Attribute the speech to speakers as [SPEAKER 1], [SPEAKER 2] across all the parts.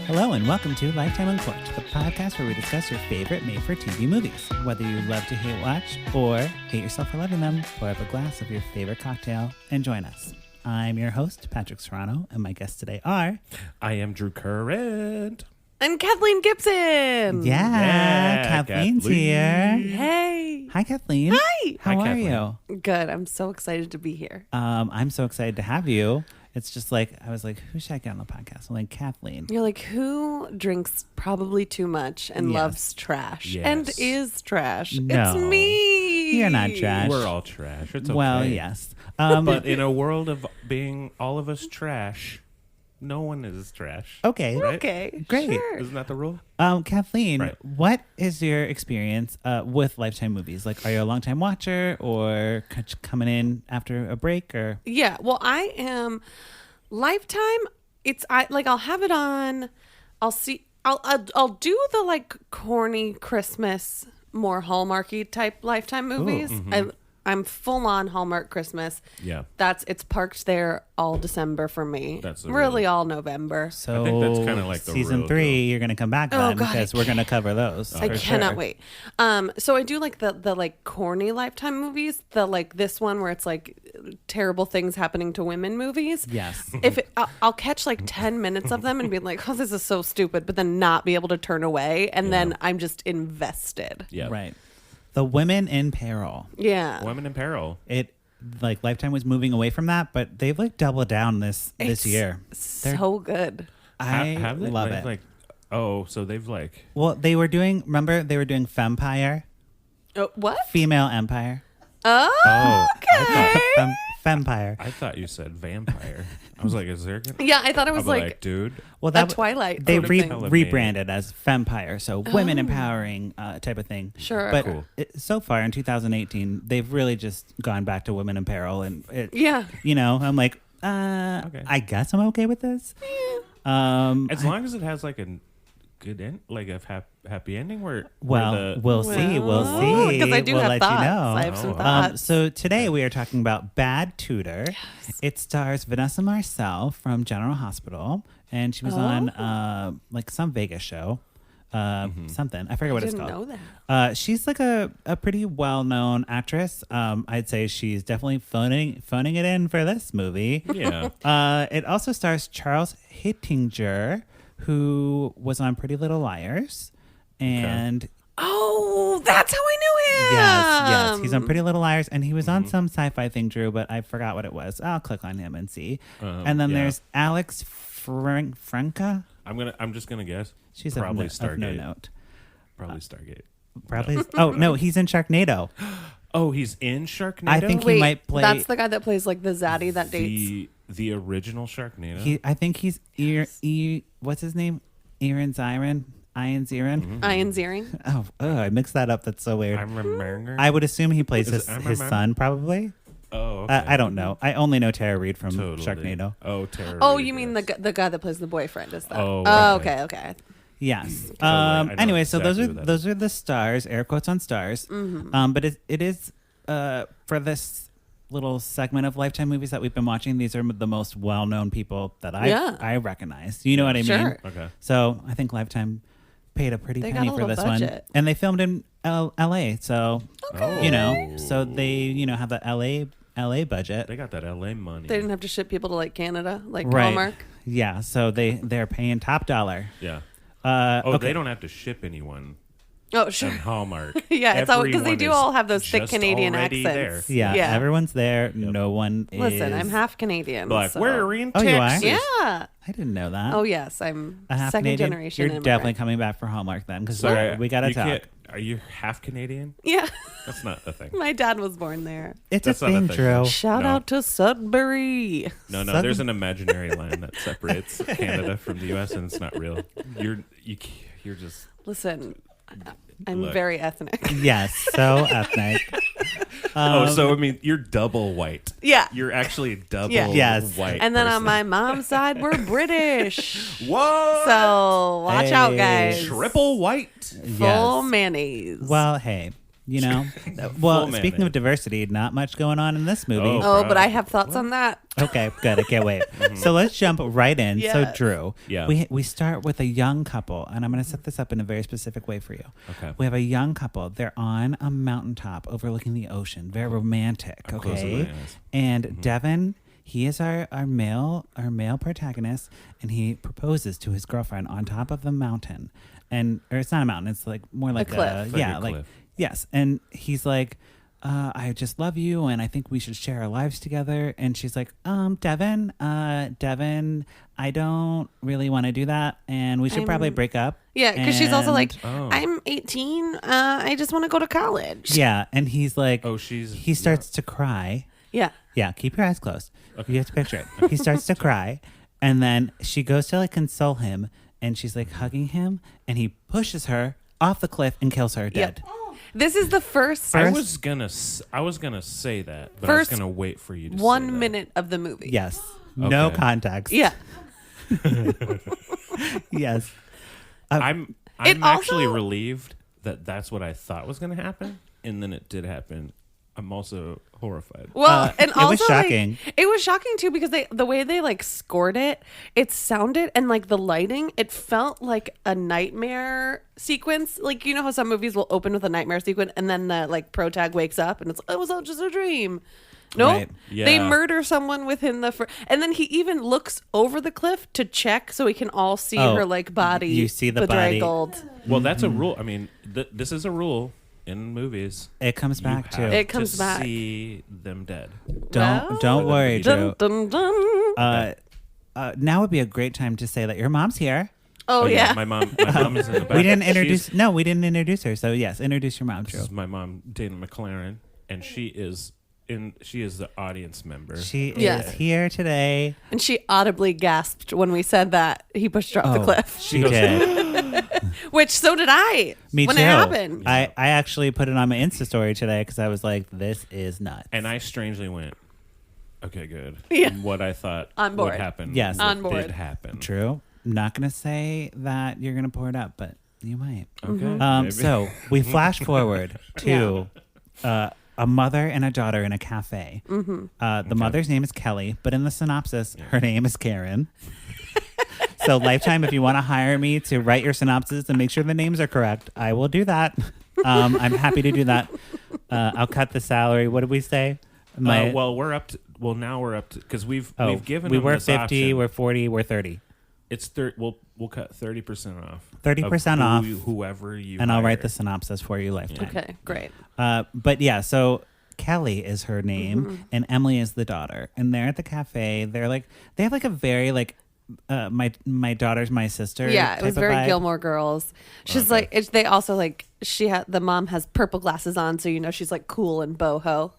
[SPEAKER 1] Hello and welcome to Lifetime Uncorked, the podcast where we discuss your favorite made-for-TV movies. Whether you love to hate watch or hate yourself for loving them, pour up a glass of your favorite cocktail and join us. I'm your host, Patrick Serrano, and my guests today are...
[SPEAKER 2] I am Drew Current.
[SPEAKER 3] And Kathleen Gibson.
[SPEAKER 1] Yeah, Kathleen's here.
[SPEAKER 3] Hey.
[SPEAKER 1] Hi, Kathleen.
[SPEAKER 3] Hi.
[SPEAKER 1] How
[SPEAKER 2] Hi,
[SPEAKER 1] are
[SPEAKER 2] Kathleen.
[SPEAKER 1] you?
[SPEAKER 3] Good. I'm so excited to be here.
[SPEAKER 1] I'm so excited to have you. It's just like, I was like, who should I get on the podcast? I'm like, Kathleen.
[SPEAKER 3] You're like, who drinks probably too much and
[SPEAKER 1] Yes.
[SPEAKER 3] loves trash
[SPEAKER 2] Yes.
[SPEAKER 3] and is trash?
[SPEAKER 1] No.
[SPEAKER 3] It's me.
[SPEAKER 1] You're not trash.
[SPEAKER 2] We're all trash. It's okay.
[SPEAKER 1] Well, yes.
[SPEAKER 2] But in a world of being all of us trash, no one is trash.
[SPEAKER 1] Okay.
[SPEAKER 2] Right?
[SPEAKER 3] Okay.
[SPEAKER 1] Great.
[SPEAKER 3] Sure.
[SPEAKER 2] Isn't that the rule?
[SPEAKER 1] Kathleen,
[SPEAKER 2] Right.
[SPEAKER 1] what is your experience with Lifetime movies? Like, are you a longtime watcher or coming in after a break? Or
[SPEAKER 3] Yeah. Well, I am Lifetime. I'll have it on. I'll see. I'll do the like corny Christmas, more Hallmarky type Lifetime movies. I'm full on Hallmark Christmas.
[SPEAKER 2] Yeah.
[SPEAKER 3] It's parked there all December for me.
[SPEAKER 2] That's the
[SPEAKER 3] really
[SPEAKER 2] real-
[SPEAKER 3] all November.
[SPEAKER 1] so
[SPEAKER 2] I think that's kinda like the
[SPEAKER 1] season
[SPEAKER 2] real
[SPEAKER 1] 3,
[SPEAKER 2] deal.
[SPEAKER 1] you're going to come back
[SPEAKER 3] Oh,
[SPEAKER 1] then
[SPEAKER 3] God,
[SPEAKER 1] because
[SPEAKER 3] I
[SPEAKER 1] we're going to cover those.
[SPEAKER 3] I
[SPEAKER 1] for
[SPEAKER 3] cannot
[SPEAKER 1] sure.
[SPEAKER 3] wait. So I do like the like corny Lifetime movies. The like this one where it's like terrible things happening to women movies.
[SPEAKER 1] Yes.
[SPEAKER 3] I'll catch like 10 minutes of them and be like, oh, this is so stupid, but then not be able to turn away. And then I'm just invested.
[SPEAKER 2] Yeah.
[SPEAKER 1] Right. The Women in Peril.
[SPEAKER 3] Yeah.
[SPEAKER 2] Women in peril.
[SPEAKER 1] It like Lifetime was moving away from that, but they've like doubled down this
[SPEAKER 3] It's
[SPEAKER 1] year.
[SPEAKER 3] so good.
[SPEAKER 1] I
[SPEAKER 2] Have they?
[SPEAKER 1] love
[SPEAKER 2] Like-
[SPEAKER 1] it.
[SPEAKER 2] Like, oh, so they've like...
[SPEAKER 1] Well, they were doing Fempire,
[SPEAKER 3] Oh, what?
[SPEAKER 1] Female Empire.
[SPEAKER 3] Oh, okay.
[SPEAKER 1] Fempire.
[SPEAKER 2] I thought you said vampire. I was like, is there...
[SPEAKER 3] Yeah, I thought it was
[SPEAKER 2] I'll be
[SPEAKER 3] like
[SPEAKER 2] dude.
[SPEAKER 1] Well,
[SPEAKER 3] a Twilight
[SPEAKER 1] They
[SPEAKER 3] sort of thing.
[SPEAKER 1] rebranded as Fempire, so women empowering type of thing.
[SPEAKER 3] Sure.
[SPEAKER 1] But
[SPEAKER 2] Cool.
[SPEAKER 1] so far in 2018, they've really just gone back to women apparel, and
[SPEAKER 3] Yeah.
[SPEAKER 1] I'm like,
[SPEAKER 2] Okay.
[SPEAKER 1] I guess I'm okay with this.
[SPEAKER 2] As long as it has like a good end, like a happy ending where...
[SPEAKER 1] We'll see. We'll see.
[SPEAKER 3] Because I do
[SPEAKER 1] we'll
[SPEAKER 3] have
[SPEAKER 1] let
[SPEAKER 3] thoughts.
[SPEAKER 1] you know.
[SPEAKER 3] I have some
[SPEAKER 2] Oh.
[SPEAKER 3] thoughts.
[SPEAKER 1] So today we are talking about Bad Tutor. It stars Vanessa Marcil from General Hospital, and she was on like some Vegas show, something. I forget what it's
[SPEAKER 3] didn't
[SPEAKER 1] called.
[SPEAKER 3] know that.
[SPEAKER 1] She's like a pretty well-known actress. I'd say she's definitely phoning it in for this movie.
[SPEAKER 2] Yeah.
[SPEAKER 1] It also stars Charles Hittinger, who was on Pretty Little Liars, and
[SPEAKER 3] Oh, that's how I knew him.
[SPEAKER 1] yes, he's on Pretty Little Liars, and he was on some sci-fi thing, Drew, but I forgot what it was. I'll click on him and see. And then
[SPEAKER 2] yeah.
[SPEAKER 1] there's Alex Frnka.
[SPEAKER 2] I'm just gonna guess.
[SPEAKER 1] She's
[SPEAKER 2] probably
[SPEAKER 1] of no
[SPEAKER 2] Stargate.
[SPEAKER 1] note.
[SPEAKER 2] Probably Stargate.
[SPEAKER 1] Probably. Oh no, he's in Sharknado.
[SPEAKER 2] Oh, he's in Sharknado.
[SPEAKER 1] I think
[SPEAKER 3] Wait,
[SPEAKER 1] he might play.
[SPEAKER 3] that's the guy that plays like the zaddy that dates.
[SPEAKER 2] the original Sharknado.
[SPEAKER 1] I think he's what's his name? Ian Zirin. Ian Zirin.
[SPEAKER 3] Ian Ziering.
[SPEAKER 1] Oh, I mixed that up. That's so weird.
[SPEAKER 2] I'm remembering.
[SPEAKER 1] I would assume he plays
[SPEAKER 2] Is
[SPEAKER 1] his
[SPEAKER 2] it-
[SPEAKER 1] son, probably.
[SPEAKER 2] Oh, okay.
[SPEAKER 1] I don't know. I only know Tara Reid from
[SPEAKER 2] Totally.
[SPEAKER 1] Sharknado.
[SPEAKER 2] Oh, Tara.
[SPEAKER 3] Oh,
[SPEAKER 2] Reid,
[SPEAKER 3] you mean
[SPEAKER 2] yes.
[SPEAKER 3] the guy that plays the boyfriend? Is that?
[SPEAKER 2] Oh,
[SPEAKER 3] Oh,
[SPEAKER 2] okay.
[SPEAKER 3] okay.
[SPEAKER 1] Yes.
[SPEAKER 2] I know
[SPEAKER 1] Anyway, so
[SPEAKER 2] exactly who that
[SPEAKER 1] those are the stars, air quotes on stars. But it is for this little segment of Lifetime movies that we've been watching. These are the most well-known people that I recognize. You know what I mean?
[SPEAKER 3] Sure.
[SPEAKER 2] Okay.
[SPEAKER 1] So I think Lifetime paid a pretty
[SPEAKER 3] They got
[SPEAKER 1] penny
[SPEAKER 3] a
[SPEAKER 1] for
[SPEAKER 3] little
[SPEAKER 1] this one,
[SPEAKER 3] budget.
[SPEAKER 1] and they filmed in L.A. So so they have the L.A. budget.
[SPEAKER 2] They got that LA money.
[SPEAKER 3] They didn't have to ship people to like Canada, like
[SPEAKER 1] Right.
[SPEAKER 3] Hallmark.
[SPEAKER 1] Yeah. So they're paying top dollar.
[SPEAKER 2] Yeah.
[SPEAKER 1] Okay.
[SPEAKER 2] They don't have to ship anyone.
[SPEAKER 3] Oh, sure.
[SPEAKER 2] And Hallmark.
[SPEAKER 3] Yeah, it's all because they
[SPEAKER 2] Everyone
[SPEAKER 3] do
[SPEAKER 2] is
[SPEAKER 3] all have those thick
[SPEAKER 2] just
[SPEAKER 3] Canadian
[SPEAKER 2] already
[SPEAKER 3] accents.
[SPEAKER 2] there.
[SPEAKER 1] Yeah,
[SPEAKER 3] Yeah.
[SPEAKER 1] everyone's there. No one is.
[SPEAKER 3] Listen, I'm half Canadian.
[SPEAKER 2] Like,
[SPEAKER 3] so.
[SPEAKER 2] we're in
[SPEAKER 1] Oh, you are?
[SPEAKER 2] Texas.
[SPEAKER 3] Yeah.
[SPEAKER 1] I didn't know that.
[SPEAKER 3] Oh yes, I'm
[SPEAKER 1] A half
[SPEAKER 3] second
[SPEAKER 1] Canadian?
[SPEAKER 3] generation.
[SPEAKER 1] You're definitely
[SPEAKER 3] immigrant.
[SPEAKER 1] coming back for Hallmark then, because
[SPEAKER 2] So
[SPEAKER 1] we gotta
[SPEAKER 2] you
[SPEAKER 1] talk.
[SPEAKER 2] can't- Are you half Canadian?
[SPEAKER 3] Yeah,
[SPEAKER 2] That's not a thing.
[SPEAKER 3] my dad was born there.
[SPEAKER 1] It's
[SPEAKER 2] That's
[SPEAKER 1] a
[SPEAKER 2] not a
[SPEAKER 1] thing,
[SPEAKER 2] thing.
[SPEAKER 1] Drew.
[SPEAKER 3] Shout
[SPEAKER 2] No.
[SPEAKER 3] out to Sudbury.
[SPEAKER 2] No,
[SPEAKER 1] Southern-
[SPEAKER 2] there's an imaginary line that separates Canada from the U.S. and it's not real. You're just
[SPEAKER 3] Listen, I'm
[SPEAKER 2] Look.
[SPEAKER 3] very ethnic.
[SPEAKER 1] Yes, so ethnic.
[SPEAKER 2] so I mean, you're double white.
[SPEAKER 3] Yeah.
[SPEAKER 2] You're actually double
[SPEAKER 3] Yeah.
[SPEAKER 1] Yes.
[SPEAKER 2] white.
[SPEAKER 3] And then on
[SPEAKER 2] person.
[SPEAKER 3] my mom's side, we're British.
[SPEAKER 2] Whoa,
[SPEAKER 3] So watch out,
[SPEAKER 1] Hey.
[SPEAKER 3] guys.
[SPEAKER 2] triple white.
[SPEAKER 3] Full
[SPEAKER 1] Yes.
[SPEAKER 3] mayonnaise.
[SPEAKER 1] Well, hey, You know? Well,
[SPEAKER 2] Full
[SPEAKER 1] speaking
[SPEAKER 2] mayonnaise.
[SPEAKER 1] of diversity, not much going on in this movie.
[SPEAKER 3] Oh,
[SPEAKER 2] bro.
[SPEAKER 3] but I have thoughts on that.
[SPEAKER 1] Okay, good. I can't wait. So let's jump right in. So
[SPEAKER 3] Yes.
[SPEAKER 1] Drew,
[SPEAKER 2] Yeah.
[SPEAKER 1] we start with a young couple, and I'm going to set this up in a very specific way for you.
[SPEAKER 2] Okay.
[SPEAKER 1] We have a young couple. They're on a mountaintop overlooking the ocean. Very romantic.
[SPEAKER 2] I'm closing
[SPEAKER 1] Okay,
[SPEAKER 2] my eyes.
[SPEAKER 1] and Devin, he is our male protagonist, and he proposes to his girlfriend on top of the mountain, or it's not a mountain. It's like more like
[SPEAKER 3] cliff.
[SPEAKER 2] Like
[SPEAKER 1] yeah,
[SPEAKER 2] a
[SPEAKER 1] like
[SPEAKER 2] cliff.
[SPEAKER 1] yes, and he's like. I just love you, and I think we should share our lives together. And she's like, Devin, I don't really want to do that, and we should probably break up.
[SPEAKER 3] Yeah, because she's also like,
[SPEAKER 2] Oh.
[SPEAKER 3] I'm 18. I just want to go to college.
[SPEAKER 1] Yeah, and he's like,
[SPEAKER 2] Oh,
[SPEAKER 1] he starts to cry.
[SPEAKER 3] Yeah.
[SPEAKER 1] Yeah, keep your eyes closed. You have to picture it. He starts to cry, and then she goes to like console him, and she's like hugging him, and he pushes her off the cliff and kills her dead.
[SPEAKER 3] This is the first
[SPEAKER 2] I was gonna say that, but
[SPEAKER 3] First
[SPEAKER 2] I was gonna wait for you to say
[SPEAKER 3] 1
[SPEAKER 2] that.
[SPEAKER 3] minute of the movie.
[SPEAKER 1] Yes, no
[SPEAKER 2] Okay.
[SPEAKER 1] context.
[SPEAKER 3] Yeah.
[SPEAKER 1] Yes.
[SPEAKER 2] I'm
[SPEAKER 3] It
[SPEAKER 2] actually
[SPEAKER 3] also-
[SPEAKER 2] relieved that that's what I thought was gonna happen, and then it did happen. I'm also horrified.
[SPEAKER 3] Well, and
[SPEAKER 1] it
[SPEAKER 3] also
[SPEAKER 1] was shocking.
[SPEAKER 3] It was shocking too because the way they like scored it, it sounded and like the lighting, it felt like a nightmare sequence. Like you know how some movies will open with a nightmare sequence and then the like protag wakes up and it was all just a dream. Nope.
[SPEAKER 1] Right.
[SPEAKER 3] They
[SPEAKER 2] Yeah.
[SPEAKER 3] murder someone within and then he even looks over the cliff to check so he can all see
[SPEAKER 1] Oh,
[SPEAKER 3] her like body.
[SPEAKER 1] you see the body.
[SPEAKER 3] bedraggled.
[SPEAKER 2] Well, that's a rule. I mean, this is a rule in movies.
[SPEAKER 1] It comes back
[SPEAKER 2] You have
[SPEAKER 1] to
[SPEAKER 3] It comes
[SPEAKER 2] to
[SPEAKER 3] back.
[SPEAKER 2] see them dead.
[SPEAKER 1] don't worry, Drew.
[SPEAKER 3] Dun, dun, dun.
[SPEAKER 1] Now would be a great time to say that your mom's here.
[SPEAKER 3] Oh, yeah.
[SPEAKER 2] My mom is in the back.
[SPEAKER 1] We didn't
[SPEAKER 2] She's-
[SPEAKER 1] introduce her. So yes, introduce your mom,
[SPEAKER 2] This
[SPEAKER 1] Drew.
[SPEAKER 2] is my mom, Dana McLaren, and she is the audience member.
[SPEAKER 1] She
[SPEAKER 3] Yeah.
[SPEAKER 1] is here today.
[SPEAKER 3] And she audibly gasped when we said that he pushed her off the cliff.
[SPEAKER 1] She
[SPEAKER 2] goes,
[SPEAKER 1] did.
[SPEAKER 3] Which so did I.
[SPEAKER 1] Me
[SPEAKER 3] when
[SPEAKER 1] too.
[SPEAKER 3] it happened.
[SPEAKER 1] I actually put it on my Insta story today because I was like, this is nuts.
[SPEAKER 2] And I strangely went, okay, good.
[SPEAKER 3] Yeah.
[SPEAKER 2] And what I thought
[SPEAKER 3] On board.
[SPEAKER 2] would happen
[SPEAKER 1] Yes.
[SPEAKER 3] On board.
[SPEAKER 2] did happen.
[SPEAKER 1] True. I'm not going to say that you're going to pour it up, but you might.
[SPEAKER 2] Okay. maybe.
[SPEAKER 1] So we flash forward to a mother and a daughter in a cafe. The mother's name is Kelly, but in the synopsis, her name is Karen. So Lifetime, if you want to hire me to write your synopsis and make sure the names are correct, I will do that. I'm happy to do that. I'll cut the salary. What did we say?
[SPEAKER 2] Now we're up to because we've given
[SPEAKER 1] we
[SPEAKER 2] them
[SPEAKER 1] were
[SPEAKER 2] this
[SPEAKER 1] 50,
[SPEAKER 2] option.
[SPEAKER 1] we're 40, we're 30.
[SPEAKER 2] It's we'll cut 30% off.
[SPEAKER 1] 30% off.
[SPEAKER 2] Whoever you
[SPEAKER 1] And I'll write
[SPEAKER 2] hire.
[SPEAKER 1] the synopsis for you, Lifetime.
[SPEAKER 3] Okay, great.
[SPEAKER 1] But yeah, so Kelly is her name and Emily is the daughter. And they're at the cafe. They have like a very like my daughter's my sister.
[SPEAKER 3] Yeah, it was
[SPEAKER 1] type of
[SPEAKER 3] very
[SPEAKER 1] vibe.
[SPEAKER 3] Gilmore Girls. She's like, they also like, the mom has purple glasses on, so you know she's like cool and boho.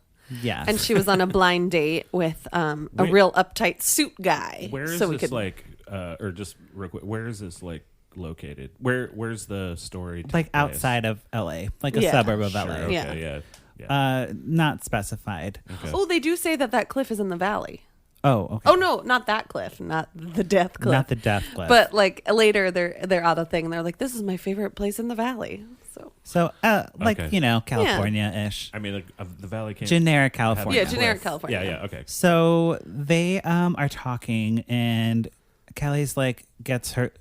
[SPEAKER 1] Yeah.
[SPEAKER 3] And she was on a blind date with a
[SPEAKER 2] Wait.
[SPEAKER 3] real uptight suit guy.
[SPEAKER 2] Where is
[SPEAKER 3] so we
[SPEAKER 2] this
[SPEAKER 3] could
[SPEAKER 2] like or just real quick, where is this like located? Where's the story take
[SPEAKER 1] like
[SPEAKER 2] place?
[SPEAKER 1] outside of LA, like a
[SPEAKER 3] Yeah.
[SPEAKER 1] suburb of
[SPEAKER 2] Sure,
[SPEAKER 1] LA.
[SPEAKER 2] okay,
[SPEAKER 3] Yeah.
[SPEAKER 2] yeah.
[SPEAKER 1] Not specified.
[SPEAKER 2] Okay.
[SPEAKER 3] Oh, they do say that cliff is in the valley.
[SPEAKER 1] Oh, okay.
[SPEAKER 3] Oh no, not that cliff, not the death cliff.
[SPEAKER 1] Not the death cliff.
[SPEAKER 3] But like later, they're on a thing. And they're like, "This is my favorite place in the valley." So
[SPEAKER 1] like,
[SPEAKER 2] Okay.
[SPEAKER 1] you know, California-ish.
[SPEAKER 2] I mean, like, the valley can't.
[SPEAKER 1] Generic
[SPEAKER 2] have
[SPEAKER 1] California.
[SPEAKER 2] a
[SPEAKER 3] Yeah, generic
[SPEAKER 2] cliff.
[SPEAKER 3] California.
[SPEAKER 2] Yeah, okay.
[SPEAKER 1] So they are talking, and Kelly's like gets her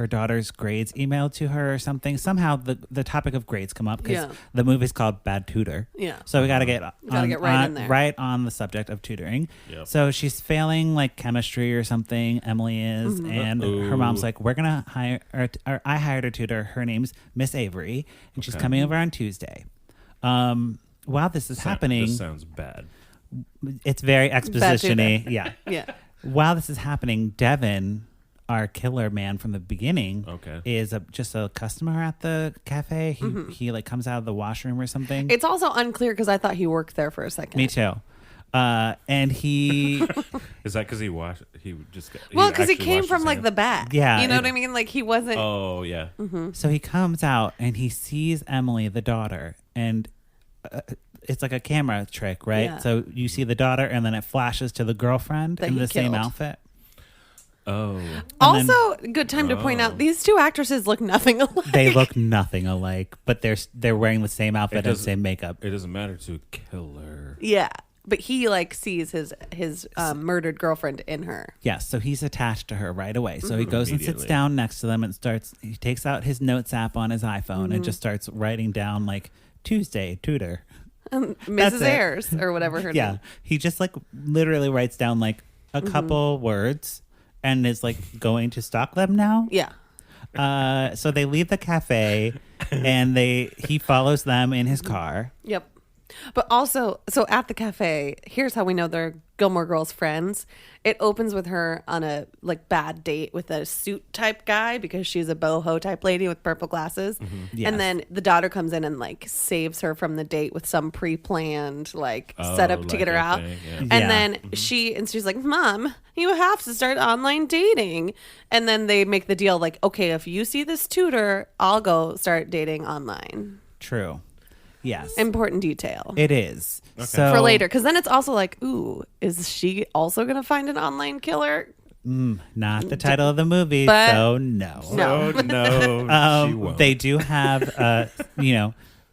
[SPEAKER 1] daughter's grades emailed to her or something. Somehow the topic of grades come up because
[SPEAKER 3] Yeah.
[SPEAKER 1] the movie's called Bad Tutor.
[SPEAKER 3] Yeah.
[SPEAKER 1] So we got to get
[SPEAKER 3] right in there.
[SPEAKER 1] right on the subject of tutoring.
[SPEAKER 2] Yep.
[SPEAKER 1] So she's failing like chemistry or something. Emily is, and her mom's like, "We're gonna hire." Or I hired a tutor. Her name's Miss Avery, and she's
[SPEAKER 2] Okay.
[SPEAKER 1] coming over on Tuesday. While this is happening,
[SPEAKER 2] This sounds bad.
[SPEAKER 1] it's very exposition-y.
[SPEAKER 3] tutor.
[SPEAKER 1] Yeah.
[SPEAKER 3] Yeah.
[SPEAKER 1] While this is happening, Devin, our killer man from the beginning,
[SPEAKER 2] Okay.
[SPEAKER 1] is just a customer at the cafe. He like comes out of the washroom or something.
[SPEAKER 3] It's also unclear because I thought he worked there for a second.
[SPEAKER 1] Me too. And he,
[SPEAKER 2] Is that because he watched? He just got,
[SPEAKER 3] Well, because he
[SPEAKER 2] actually
[SPEAKER 3] came
[SPEAKER 2] washed
[SPEAKER 3] from
[SPEAKER 2] his
[SPEAKER 3] like
[SPEAKER 2] hands?
[SPEAKER 3] the back.
[SPEAKER 1] Yeah,
[SPEAKER 3] You know
[SPEAKER 1] it-
[SPEAKER 3] what I mean? Like he wasn't.
[SPEAKER 2] Oh yeah.
[SPEAKER 1] so he comes out and he sees Emily, the daughter, and it's like a camera trick, right?
[SPEAKER 3] Yeah.
[SPEAKER 1] So you see the daughter, and then it flashes to the girlfriend
[SPEAKER 3] That
[SPEAKER 1] in
[SPEAKER 3] he
[SPEAKER 1] the same
[SPEAKER 3] killed.
[SPEAKER 1] outfit.
[SPEAKER 2] Oh.
[SPEAKER 3] Also, good time to point out, these two actresses look nothing alike.
[SPEAKER 1] They look nothing alike, but they're wearing the same outfit and same makeup.
[SPEAKER 2] It doesn't matter to kill her.
[SPEAKER 3] Yeah. But he like sees his murdered girlfriend in her.
[SPEAKER 1] Yes, so he's attached to her right away. So he goes and sits
[SPEAKER 2] Immediately.
[SPEAKER 1] down next to them and he takes out his notes app on his iPhone and just starts writing down like Tuesday, Tutor.
[SPEAKER 3] Mrs.
[SPEAKER 1] it.
[SPEAKER 3] Ayers or whatever her
[SPEAKER 1] Yeah,
[SPEAKER 3] name.
[SPEAKER 1] he just like literally writes down like a couple words and is like going to stalk them now.
[SPEAKER 3] Yeah.
[SPEAKER 1] So they leave the cafe and he follows them in his car.
[SPEAKER 3] Yep. But also, so at the cafe, here's how we know they're Gilmore Girls friends. It opens with her on a like bad date with a suit type guy because she's a boho type lady with purple glasses.
[SPEAKER 1] Yes.
[SPEAKER 3] And then the daughter comes in and like saves her from the date with some pre-planned like setup to
[SPEAKER 2] like
[SPEAKER 3] get her
[SPEAKER 2] a
[SPEAKER 3] out.
[SPEAKER 2] thing, yeah.
[SPEAKER 3] And
[SPEAKER 1] Yeah.
[SPEAKER 3] then she's like, Mom, you have to start online dating. And then they make the deal like, okay, if you see this tutor, I'll go start dating online.
[SPEAKER 1] True. Yes.
[SPEAKER 3] Important detail.
[SPEAKER 1] It is. So
[SPEAKER 3] For later, because then it's also like, ooh, is she also gonna find an online killer?
[SPEAKER 1] not the title of the movie,
[SPEAKER 3] But-
[SPEAKER 1] so no.
[SPEAKER 3] No.
[SPEAKER 2] Oh, no. She won't.
[SPEAKER 1] They do have,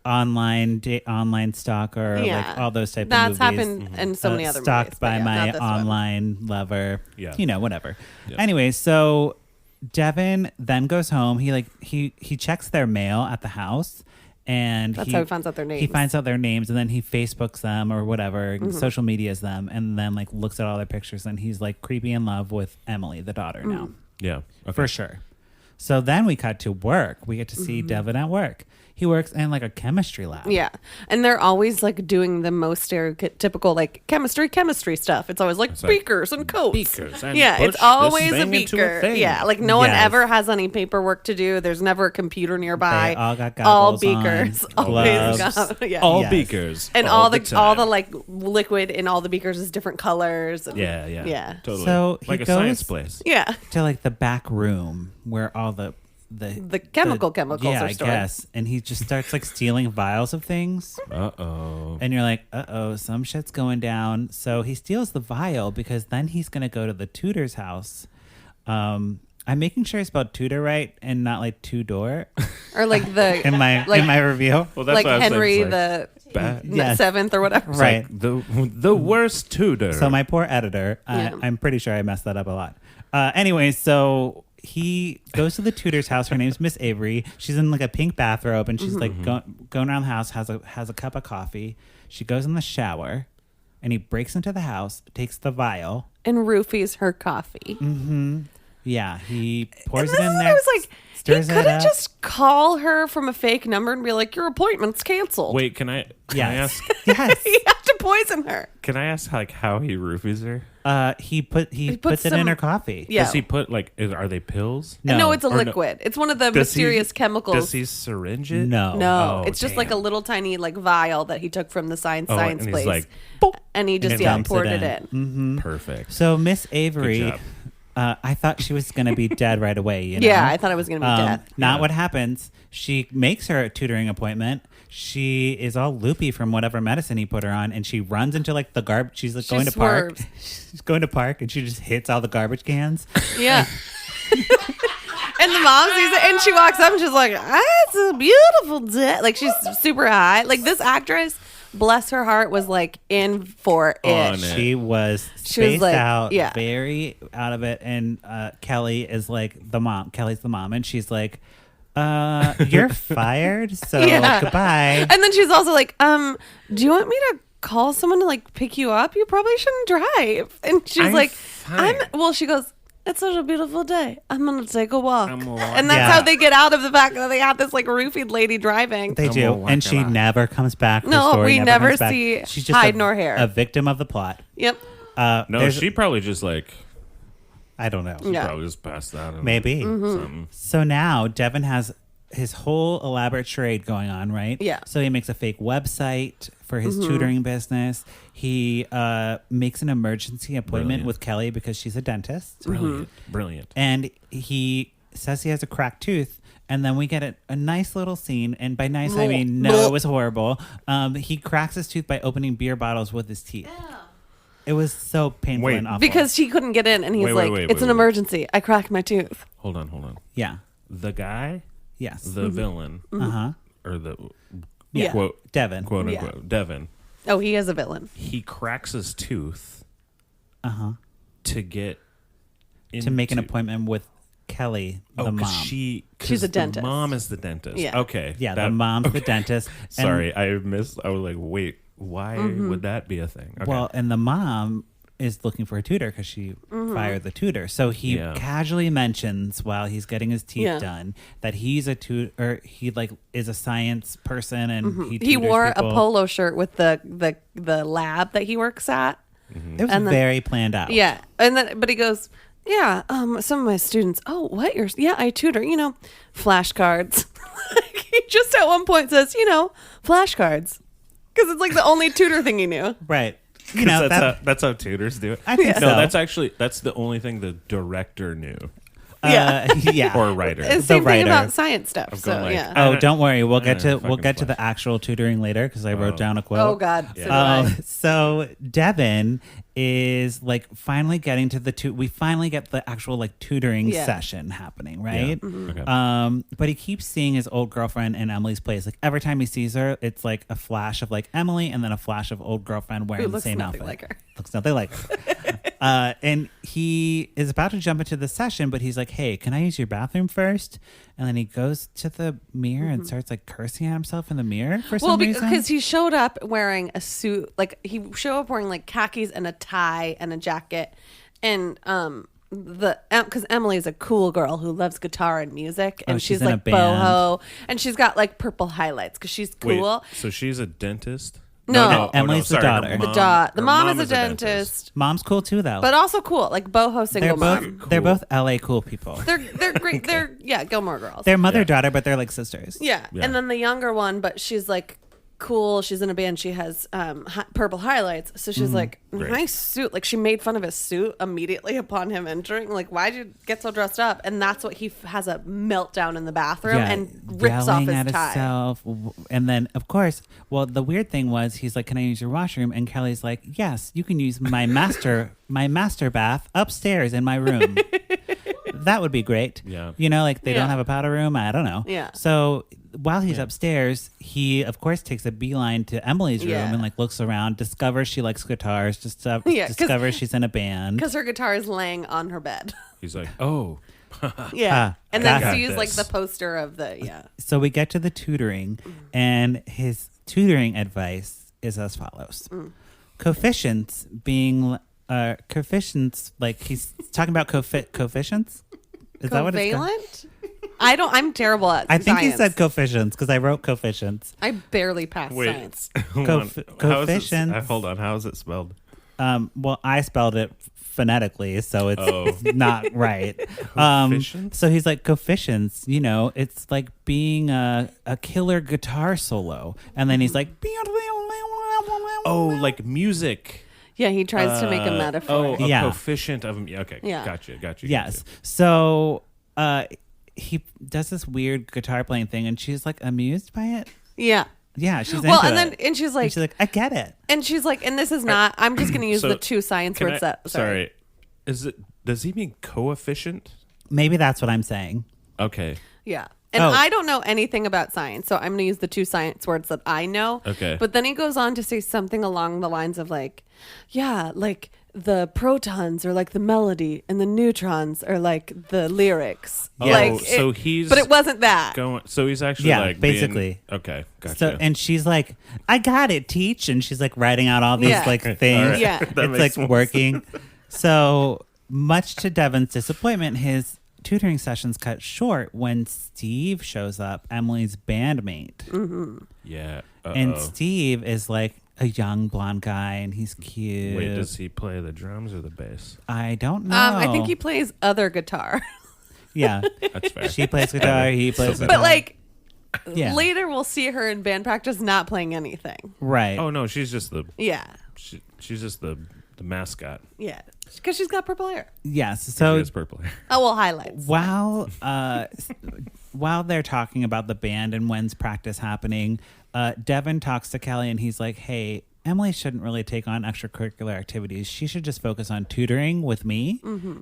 [SPEAKER 1] online stalker,
[SPEAKER 3] Yeah.
[SPEAKER 1] like all those type
[SPEAKER 3] That's
[SPEAKER 1] of movies.
[SPEAKER 3] happened in so many other
[SPEAKER 1] Stalked
[SPEAKER 3] movies.
[SPEAKER 1] by
[SPEAKER 3] but yeah,
[SPEAKER 1] my
[SPEAKER 3] not this one.
[SPEAKER 1] online lover.
[SPEAKER 2] Yeah.
[SPEAKER 1] Whatever.
[SPEAKER 2] Yeah.
[SPEAKER 1] Anyway, so Devin then goes home. He checks their mail at the house. And
[SPEAKER 3] That's how he finds out their
[SPEAKER 1] He
[SPEAKER 3] names.
[SPEAKER 1] finds out their names, and then he Facebooks them or whatever,
[SPEAKER 3] Mm-hmm.
[SPEAKER 1] social medias them, and then like looks at all their pictures, and he's like creepy in love with Emily, the daughter, now
[SPEAKER 2] Yeah. Okay.
[SPEAKER 1] for sure. So then we cut to work. We get to see Devin at work. He works in like a chemistry lab.
[SPEAKER 3] Yeah, and they're always like doing the most stereotypical like chemistry stuff. It's always like
[SPEAKER 2] It's like
[SPEAKER 3] beakers and coats.
[SPEAKER 2] beakers and
[SPEAKER 3] yeah,
[SPEAKER 2] push
[SPEAKER 3] it's always
[SPEAKER 2] this
[SPEAKER 3] a
[SPEAKER 2] thing into a
[SPEAKER 3] beaker.
[SPEAKER 2] thing.
[SPEAKER 3] Yeah, like no one
[SPEAKER 1] Yes.
[SPEAKER 3] ever has any paperwork to do. There's never a computer nearby.
[SPEAKER 1] They all got
[SPEAKER 3] all
[SPEAKER 1] goggles
[SPEAKER 3] beakers.
[SPEAKER 1] on,
[SPEAKER 3] Always
[SPEAKER 1] gloves.
[SPEAKER 3] got, yeah.
[SPEAKER 2] All
[SPEAKER 1] Yes.
[SPEAKER 2] beakers.
[SPEAKER 3] and all the
[SPEAKER 2] time.
[SPEAKER 3] like liquid in all the beakers is different colors. And,
[SPEAKER 2] Yeah.
[SPEAKER 3] Yeah.
[SPEAKER 2] Totally.
[SPEAKER 1] So he
[SPEAKER 2] like a
[SPEAKER 1] goes-
[SPEAKER 2] science place.
[SPEAKER 3] yeah.
[SPEAKER 1] To like the back room where all the
[SPEAKER 3] chemicals
[SPEAKER 1] yeah,
[SPEAKER 3] are
[SPEAKER 1] I
[SPEAKER 3] stored.
[SPEAKER 1] guess. And he just starts like stealing vials of things.
[SPEAKER 2] Uh-oh.
[SPEAKER 1] And you're like, some shit's going down. So he steals the vial because then he's going to go to the tutor's house. I'm making sure I spelled tutor right and not like two-door
[SPEAKER 3] Or like the
[SPEAKER 1] in my
[SPEAKER 3] like,
[SPEAKER 1] in my review.
[SPEAKER 2] Well, that's
[SPEAKER 3] like
[SPEAKER 2] what I was saying,
[SPEAKER 3] Henry
[SPEAKER 2] it's like, bad.
[SPEAKER 1] Yes.
[SPEAKER 3] seventh or whatever.
[SPEAKER 2] It's
[SPEAKER 1] Right.
[SPEAKER 2] like the worst tutor.
[SPEAKER 1] So my poor editor,
[SPEAKER 3] Yeah.
[SPEAKER 1] I'm pretty sure I messed that up a lot. Anyway, so he goes to the tutor's house. Her name's Miss Avery. She's in like a pink bathrobe, and she's like going around the house. Has a cup of coffee. She goes in the shower, and he breaks into the house, takes the vial.
[SPEAKER 3] And roofies her coffee.
[SPEAKER 1] Yeah, he pours
[SPEAKER 3] And
[SPEAKER 1] it
[SPEAKER 3] this
[SPEAKER 1] in
[SPEAKER 3] is what
[SPEAKER 1] there.
[SPEAKER 3] I was like, he
[SPEAKER 1] stirs it
[SPEAKER 3] couldn't
[SPEAKER 1] up.
[SPEAKER 3] just call her from a fake number and be like, "Your appointment's canceled."
[SPEAKER 2] Wait, can I
[SPEAKER 1] Yes.
[SPEAKER 2] ask?
[SPEAKER 1] Yes.
[SPEAKER 3] He had to poison her.
[SPEAKER 2] Can I ask like how he roofies her?
[SPEAKER 1] He puts
[SPEAKER 3] puts
[SPEAKER 1] it in
[SPEAKER 3] some-
[SPEAKER 1] her coffee.
[SPEAKER 3] Yeah.
[SPEAKER 2] Does he put like? Are they pills?
[SPEAKER 3] No, it's a
[SPEAKER 2] Or no-
[SPEAKER 3] liquid. It's one of the
[SPEAKER 2] Does he-
[SPEAKER 3] mysterious chemicals.
[SPEAKER 2] Does he syringe it?
[SPEAKER 1] No.
[SPEAKER 3] No,
[SPEAKER 2] Oh,
[SPEAKER 3] it's just like a
[SPEAKER 2] damn.
[SPEAKER 3] little tiny like vial that he took from the science
[SPEAKER 2] and he's
[SPEAKER 3] place,
[SPEAKER 2] like,
[SPEAKER 3] and he just
[SPEAKER 1] And dumps
[SPEAKER 3] poured
[SPEAKER 1] it
[SPEAKER 3] it
[SPEAKER 1] in.
[SPEAKER 3] in.
[SPEAKER 2] perfect.
[SPEAKER 1] So Miss Avery,
[SPEAKER 2] Good
[SPEAKER 1] I thought she was gonna be dead right away.
[SPEAKER 3] Yeah, I thought I was gonna be dead.
[SPEAKER 1] Not
[SPEAKER 2] Yeah.
[SPEAKER 1] what happens. She makes her a tutoring appointment. She is all loopy from whatever medicine he put her on, and she runs into like the garbage. She's like
[SPEAKER 3] She
[SPEAKER 1] going to park.
[SPEAKER 3] swerves.
[SPEAKER 1] She's going to park, and she just hits all the garbage cans.
[SPEAKER 3] Yeah. And the mom sees it, and she walks up, and she's like, "It's a beautiful day." Like she's super high. Like this actress, bless her heart, was like in for
[SPEAKER 2] On
[SPEAKER 3] it.
[SPEAKER 2] it.
[SPEAKER 1] She was
[SPEAKER 3] She was
[SPEAKER 1] spaced
[SPEAKER 3] like-
[SPEAKER 1] out,
[SPEAKER 3] yeah.
[SPEAKER 1] very out of it. And Kelly is like the mom. Kelly's the mom, and she's like, "You're fired. So
[SPEAKER 3] Yeah.
[SPEAKER 1] goodbye."
[SPEAKER 3] And then she's also like, "Do you want me to call someone to like pick you up? You probably shouldn't drive." And she's
[SPEAKER 2] I'm
[SPEAKER 3] like,
[SPEAKER 2] fine.
[SPEAKER 3] Well, she goes, "It's such a beautiful day. I'm gonna take a walk."
[SPEAKER 2] I'm gonna walk.
[SPEAKER 3] And that's
[SPEAKER 1] Yeah.
[SPEAKER 3] how they get out of the fact that they have this like roofied lady driving.
[SPEAKER 1] They
[SPEAKER 2] I'm
[SPEAKER 1] do,
[SPEAKER 2] gonna walk
[SPEAKER 1] and she
[SPEAKER 2] around.
[SPEAKER 1] never comes back. Her
[SPEAKER 3] No,
[SPEAKER 1] story
[SPEAKER 3] we never
[SPEAKER 1] comes back.
[SPEAKER 3] see
[SPEAKER 1] She's just
[SPEAKER 3] hide
[SPEAKER 1] a,
[SPEAKER 3] nor hair.
[SPEAKER 1] a victim of the plot.
[SPEAKER 3] Yep.
[SPEAKER 2] No,
[SPEAKER 1] there's-
[SPEAKER 2] she probably just like
[SPEAKER 1] I don't know.
[SPEAKER 3] Yeah.
[SPEAKER 2] probably just passed out. and
[SPEAKER 1] Maybe.
[SPEAKER 2] something.
[SPEAKER 1] So now Devin has his whole elaborate charade going on, right?
[SPEAKER 3] Yeah.
[SPEAKER 1] So he makes a fake website for his tutoring business. He makes an emergency appointment
[SPEAKER 2] Brilliant.
[SPEAKER 1] with Kelly because she's a dentist.
[SPEAKER 2] Brilliant, brilliant.
[SPEAKER 1] And he says he has a cracked tooth. And then we get a nice little scene. And by nice, I mean, no, it was horrible. He cracks his tooth by opening beer bottles with his teeth. It was so painful
[SPEAKER 2] Wait.
[SPEAKER 1] and awful.
[SPEAKER 3] Because she couldn't get in, and he's it's an emergency. I cracked my tooth.
[SPEAKER 2] Hold on.
[SPEAKER 1] Yeah.
[SPEAKER 2] The guy,
[SPEAKER 1] Yes.
[SPEAKER 2] the villain,
[SPEAKER 1] Uh-huh.
[SPEAKER 2] or the
[SPEAKER 3] Yeah.
[SPEAKER 2] quote,
[SPEAKER 1] Devin.
[SPEAKER 2] quote
[SPEAKER 3] Yeah.
[SPEAKER 2] unquote, Devin.
[SPEAKER 3] Oh, he is a villain.
[SPEAKER 2] He cracks his tooth
[SPEAKER 1] Uh-huh.
[SPEAKER 2] to get
[SPEAKER 1] To make an
[SPEAKER 2] into-
[SPEAKER 1] appointment with Kelly, the mom.
[SPEAKER 3] She's a
[SPEAKER 2] the
[SPEAKER 3] dentist.
[SPEAKER 2] mom is the dentist.
[SPEAKER 3] Yeah.
[SPEAKER 2] Okay.
[SPEAKER 1] Yeah, the mom's the dentist. And-
[SPEAKER 2] Sorry, I was like, wait, why would that be a thing? Okay.
[SPEAKER 1] Well, and the mom is looking for a tutor because she fired the tutor. So he
[SPEAKER 2] Yeah.
[SPEAKER 1] casually mentions while he's getting his teeth
[SPEAKER 3] Yeah.
[SPEAKER 1] done that he's a tutor, or he like is a science person, and he
[SPEAKER 3] He
[SPEAKER 1] tutors
[SPEAKER 3] wore
[SPEAKER 1] people.
[SPEAKER 3] a polo shirt with the lab that he works at.
[SPEAKER 1] It was
[SPEAKER 3] and then-
[SPEAKER 1] very planned out.
[SPEAKER 3] Yeah, and then but he goes, yeah, some of my students. Oh, what? I tutor. Flashcards. He just at one point says, flashcards, because it's like the only tutor thing he knew.
[SPEAKER 1] Right.
[SPEAKER 2] 'Cause that's how tutors do it.
[SPEAKER 1] I think
[SPEAKER 2] No,
[SPEAKER 1] so.
[SPEAKER 2] that's the only thing the director knew.
[SPEAKER 1] Yeah.
[SPEAKER 2] Or writer.
[SPEAKER 3] It's the same
[SPEAKER 1] writer.
[SPEAKER 3] thing about science stuff.
[SPEAKER 2] I'm
[SPEAKER 3] So
[SPEAKER 2] going like,
[SPEAKER 3] yeah.
[SPEAKER 1] Oh, don't worry. We'll get to
[SPEAKER 2] fucking
[SPEAKER 1] the actual tutoring later because I wrote down a quote.
[SPEAKER 3] Oh God. So
[SPEAKER 2] Yeah.
[SPEAKER 3] do I.
[SPEAKER 1] So Devin is like finally getting to we finally get the actual like tutoring
[SPEAKER 3] Yeah.
[SPEAKER 1] session happening, right?
[SPEAKER 2] Okay.
[SPEAKER 1] But he keeps seeing his old girlfriend in Emily's place. Like every time he sees her, it's like a flash of like Emily and then a flash of old girlfriend wearing
[SPEAKER 3] Who
[SPEAKER 1] the
[SPEAKER 3] looks
[SPEAKER 1] same
[SPEAKER 3] nothing
[SPEAKER 1] outfit.
[SPEAKER 3] like her.
[SPEAKER 1] Looks nothing like her. And he is about to jump into the session, but he's like, "Hey, can I use your bathroom first?" And then he goes to the mirror and starts like cursing at himself in the mirror for some reason.
[SPEAKER 3] because he showed up wearing a suit, like he showed up wearing like khakis and a tie and a jacket, and because Emily is a cool girl who loves guitar and music, and
[SPEAKER 1] she's
[SPEAKER 3] she's
[SPEAKER 1] in a
[SPEAKER 3] like
[SPEAKER 1] band.
[SPEAKER 3] boho, and she's got like purple highlights because she's
[SPEAKER 2] Wait,
[SPEAKER 3] cool.
[SPEAKER 2] so she's a dentist?
[SPEAKER 3] No.
[SPEAKER 1] Emily's the
[SPEAKER 2] sorry, her
[SPEAKER 1] daughter.
[SPEAKER 3] The mom is a dentist,
[SPEAKER 1] Mom's cool too, though.
[SPEAKER 3] but also cool, like boho single mom.
[SPEAKER 1] They're both LA cool people.
[SPEAKER 3] They're great. They're Gilmore Girls.
[SPEAKER 1] They're mother daughter, but they're like sisters.
[SPEAKER 3] Yeah.
[SPEAKER 2] Yeah.
[SPEAKER 3] And then the younger one, but she's like cool. She's in a band. She has purple highlights. So she's like,
[SPEAKER 2] Great.
[SPEAKER 3] nice suit. Like she made fun of his suit immediately upon him entering. Like, why'd you get so dressed up? And that's what he has a meltdown in the bathroom and rips off
[SPEAKER 1] yelling
[SPEAKER 3] his
[SPEAKER 1] at
[SPEAKER 3] tie.
[SPEAKER 1] himself. And then, of course, well, the weird thing was he's like, "Can I use your washroom?" And Kelly's like, "Yes, you can use my master bath upstairs in my room." That would be great.
[SPEAKER 2] Yeah.
[SPEAKER 1] Like they
[SPEAKER 3] Yeah.
[SPEAKER 1] don't have a powder room. I don't know.
[SPEAKER 3] Yeah.
[SPEAKER 1] So while he's upstairs, he of course takes a beeline to Emily's room
[SPEAKER 3] Yeah.
[SPEAKER 1] and like looks around, discovers she likes guitars,
[SPEAKER 3] Yeah, 'cause-
[SPEAKER 1] discovers she's in a band.
[SPEAKER 3] Because her guitar is laying on her bed.
[SPEAKER 2] He's like, oh,
[SPEAKER 3] Yeah. And then
[SPEAKER 1] got
[SPEAKER 3] sees like
[SPEAKER 2] this.
[SPEAKER 3] the poster of the,
[SPEAKER 1] So we get to the tutoring, and his tutoring advice is as follows: coefficients being coefficients, like he's talking about coefficients. Is that what it's called?
[SPEAKER 3] Covalent? I'm terrible at
[SPEAKER 1] I think
[SPEAKER 3] science.
[SPEAKER 1] he said coefficients because I wrote coefficients.
[SPEAKER 3] I barely passed
[SPEAKER 2] wait.
[SPEAKER 3] science.
[SPEAKER 2] Hold on.
[SPEAKER 1] Coefficients.
[SPEAKER 2] Hold on. How is it spelled?
[SPEAKER 1] Well, I spelled it phonetically, so it's
[SPEAKER 2] Oh.
[SPEAKER 1] not right.
[SPEAKER 2] Coefficients?
[SPEAKER 1] So he's like coefficients. It's like being a killer guitar solo, and then he's like,
[SPEAKER 2] Oh, like music.
[SPEAKER 3] Yeah, he tries to make a metaphor.
[SPEAKER 2] Oh, a
[SPEAKER 1] Yeah.
[SPEAKER 2] coefficient of okay.
[SPEAKER 3] Yeah.
[SPEAKER 2] Gotcha.
[SPEAKER 1] yes. So he does this weird guitar playing thing, and she's like amused by it.
[SPEAKER 3] Yeah.
[SPEAKER 1] Yeah, she's
[SPEAKER 3] Well,
[SPEAKER 1] into
[SPEAKER 3] and
[SPEAKER 1] it.
[SPEAKER 3] then and she's like,
[SPEAKER 1] I get it.
[SPEAKER 3] and this is not. I'm just going to use
[SPEAKER 2] So,
[SPEAKER 3] the two science
[SPEAKER 2] Can
[SPEAKER 3] words
[SPEAKER 2] I-
[SPEAKER 3] that. Sorry.
[SPEAKER 2] Does he mean coefficient?
[SPEAKER 1] Maybe that's what I'm saying.
[SPEAKER 2] Okay.
[SPEAKER 3] Yeah. And
[SPEAKER 1] Oh.
[SPEAKER 3] I don't know anything about science, so I'm going to use the two science words that I know.
[SPEAKER 2] Okay.
[SPEAKER 3] But then he goes on to say something along the lines of like, yeah, like the protons are like the melody and the neutrons are like the lyrics.
[SPEAKER 1] Yeah.
[SPEAKER 3] Like,
[SPEAKER 2] Oh, so he's
[SPEAKER 3] but it wasn't that.
[SPEAKER 2] So he's actually
[SPEAKER 1] Yeah,
[SPEAKER 2] like
[SPEAKER 1] basically.
[SPEAKER 2] Okay. Gotcha.
[SPEAKER 1] So and she's like, I got it, teach, and she's like writing out all these
[SPEAKER 3] Yeah.
[SPEAKER 1] like
[SPEAKER 2] All
[SPEAKER 1] things.
[SPEAKER 2] right.
[SPEAKER 3] Yeah.
[SPEAKER 2] That
[SPEAKER 1] It's
[SPEAKER 2] makes
[SPEAKER 1] like
[SPEAKER 2] more
[SPEAKER 1] working. So much to Devin's disappointment, his tutoring sessions cut short when Steve shows up, Emily's bandmate.
[SPEAKER 2] Yeah.
[SPEAKER 1] And Steve is like a young blonde guy, and he's cute.
[SPEAKER 2] Wait, does he play the drums or the bass?
[SPEAKER 1] I don't know.
[SPEAKER 3] I think he plays other guitar.
[SPEAKER 1] Yeah.
[SPEAKER 2] That's fair.
[SPEAKER 1] She plays guitar, he plays guitar.
[SPEAKER 3] But like
[SPEAKER 1] Yeah.
[SPEAKER 3] later we'll see her in band practice not playing anything.
[SPEAKER 1] Right.
[SPEAKER 2] Oh no, she's just the
[SPEAKER 3] Yeah.
[SPEAKER 2] she's just the mascot.
[SPEAKER 3] Yeah. Because she's got purple hair.
[SPEAKER 1] Yes.
[SPEAKER 2] She
[SPEAKER 1] So
[SPEAKER 2] has purple hair.
[SPEAKER 3] Oh, well, highlights.
[SPEAKER 1] while they're talking about the band and when's practice happening, Devin talks to Kelly and he's like, "Hey, Emily shouldn't really take on extracurricular activities. She should just focus on tutoring with me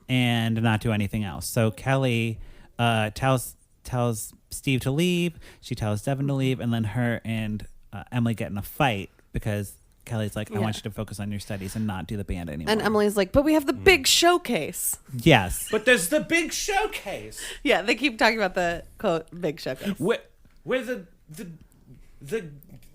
[SPEAKER 1] and not do anything else. So Kelly tells Steve to leave. She tells Devin to leave, and then her and Emily get in a fight because Kelly's like, I want you to focus on your studies and not do the band anymore.
[SPEAKER 3] And Emily's like, but we have the big showcase.
[SPEAKER 1] Yes.
[SPEAKER 2] But there's the big showcase.
[SPEAKER 3] Yeah, they keep talking about the quote big showcase.
[SPEAKER 2] Where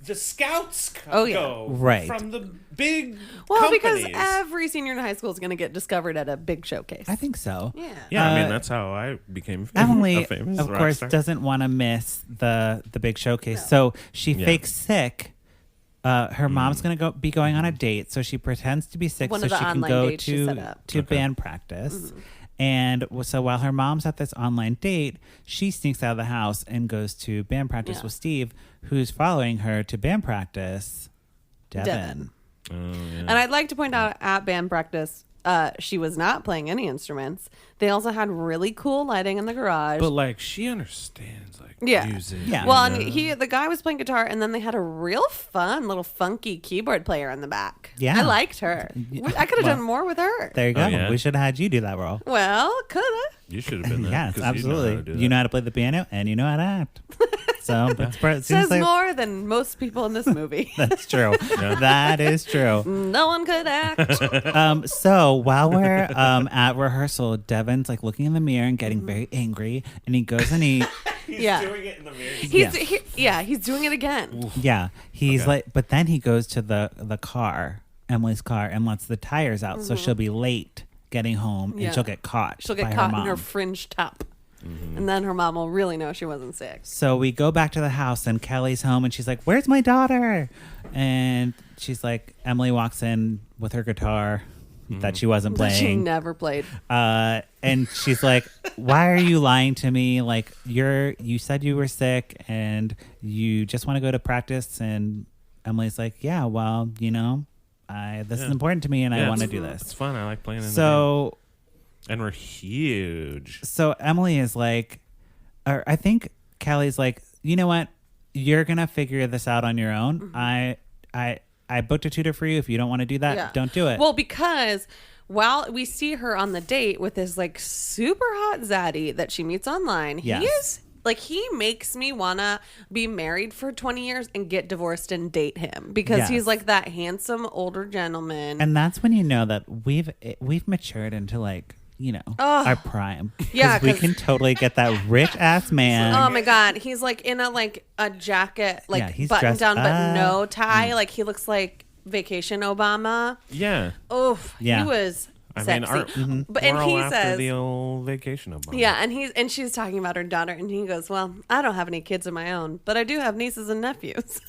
[SPEAKER 2] the scouts go
[SPEAKER 1] right
[SPEAKER 2] from the big
[SPEAKER 3] because
[SPEAKER 2] companies.
[SPEAKER 3] every senior in high school is going to get discovered at a big showcase.
[SPEAKER 1] I think so.
[SPEAKER 2] Yeah, I mean that's how I became
[SPEAKER 1] Emily,
[SPEAKER 2] a famous
[SPEAKER 1] of
[SPEAKER 2] rock
[SPEAKER 1] course,
[SPEAKER 2] star.
[SPEAKER 1] doesn't want to miss the big showcase, so she fakes sick. Her mom's gonna be going on a date, so she pretends to be sick
[SPEAKER 3] One
[SPEAKER 1] so
[SPEAKER 3] of the
[SPEAKER 1] she can
[SPEAKER 3] online
[SPEAKER 1] go
[SPEAKER 3] dates she set up.
[SPEAKER 1] to band practice. And so while her mom's at this online date, she sneaks out of the house and goes to band practice with Steve, who's following her to band practice. Devin.
[SPEAKER 3] And I'd like to point out at band practice, she was not playing any instruments. They also had really cool lighting in the garage.
[SPEAKER 2] But like she understands music.
[SPEAKER 1] Yeah.
[SPEAKER 3] Well, and the guy was playing guitar, and then they had a real fun little funky keyboard player in the back.
[SPEAKER 1] Yeah.
[SPEAKER 3] I liked her. I could have done more with her.
[SPEAKER 1] There you go.
[SPEAKER 2] yeah?
[SPEAKER 1] We should have had you do that role.
[SPEAKER 3] Well, could have.
[SPEAKER 2] You should have been there.
[SPEAKER 1] Yes,
[SPEAKER 2] 'cause
[SPEAKER 1] absolutely.
[SPEAKER 2] You know how to do that.
[SPEAKER 1] to play the piano and you know how to act. So it
[SPEAKER 3] Says
[SPEAKER 1] seems like
[SPEAKER 3] more than most people in this movie.
[SPEAKER 1] that's true. That is true.
[SPEAKER 3] No one could act.
[SPEAKER 1] So while we're at rehearsal, Devin's like looking in the mirror and getting very angry, and he goes and he
[SPEAKER 2] doing it in the mirror.
[SPEAKER 3] He's doing it again.
[SPEAKER 1] he's like, but then he goes to the car, Emily's car, and lets the tires out, so she'll be late getting home and she'll get caught.
[SPEAKER 3] She'll get
[SPEAKER 1] by
[SPEAKER 3] caught
[SPEAKER 1] her
[SPEAKER 3] in her
[SPEAKER 1] mom.
[SPEAKER 3] fringe top. And then her mom will really know she wasn't sick.
[SPEAKER 1] So we go back to the house, and Kelly's home, and she's like, "Where's my daughter?" And she's like, Emily walks in with her guitar that she wasn't
[SPEAKER 3] That she
[SPEAKER 1] playing.
[SPEAKER 3] never played.
[SPEAKER 1] And she's like, "Why are you lying to me? Like you said you were sick and you just want to go to practice." And Emily's like, "Yeah, well, this is important to me and I want to do this."
[SPEAKER 2] It's fun. I like playing in the
[SPEAKER 1] So,
[SPEAKER 2] band. And we're huge.
[SPEAKER 1] so Emily is like, or I think Kelly's like, "You know what? You're gonna figure this out on your own. I booked a tutor for you. If you don't want to do that, don't do it."
[SPEAKER 3] Well, because while we see her on the date with this like super hot zaddy that she meets online, he makes me wanna be married for 20 years and get divorced and date him because he's like that handsome older gentleman.
[SPEAKER 1] And that's when you know that we've matured into like, our prime.
[SPEAKER 3] Yeah,
[SPEAKER 1] we can totally get that rich ass man.
[SPEAKER 3] Oh my god, he's like in a jacket, like
[SPEAKER 1] he's
[SPEAKER 3] button
[SPEAKER 1] dressed
[SPEAKER 3] down but no
[SPEAKER 1] up.
[SPEAKER 3] tie. Like he looks like Vacation Obama.
[SPEAKER 2] Yeah.
[SPEAKER 3] Oh, he was sexy. But
[SPEAKER 2] we're all
[SPEAKER 3] he
[SPEAKER 2] after
[SPEAKER 3] says
[SPEAKER 2] the old Vacation Obama.
[SPEAKER 3] yeah, and she's talking about her daughter, and he goes, "Well, I don't have any kids of my own, but I do have nieces and nephews.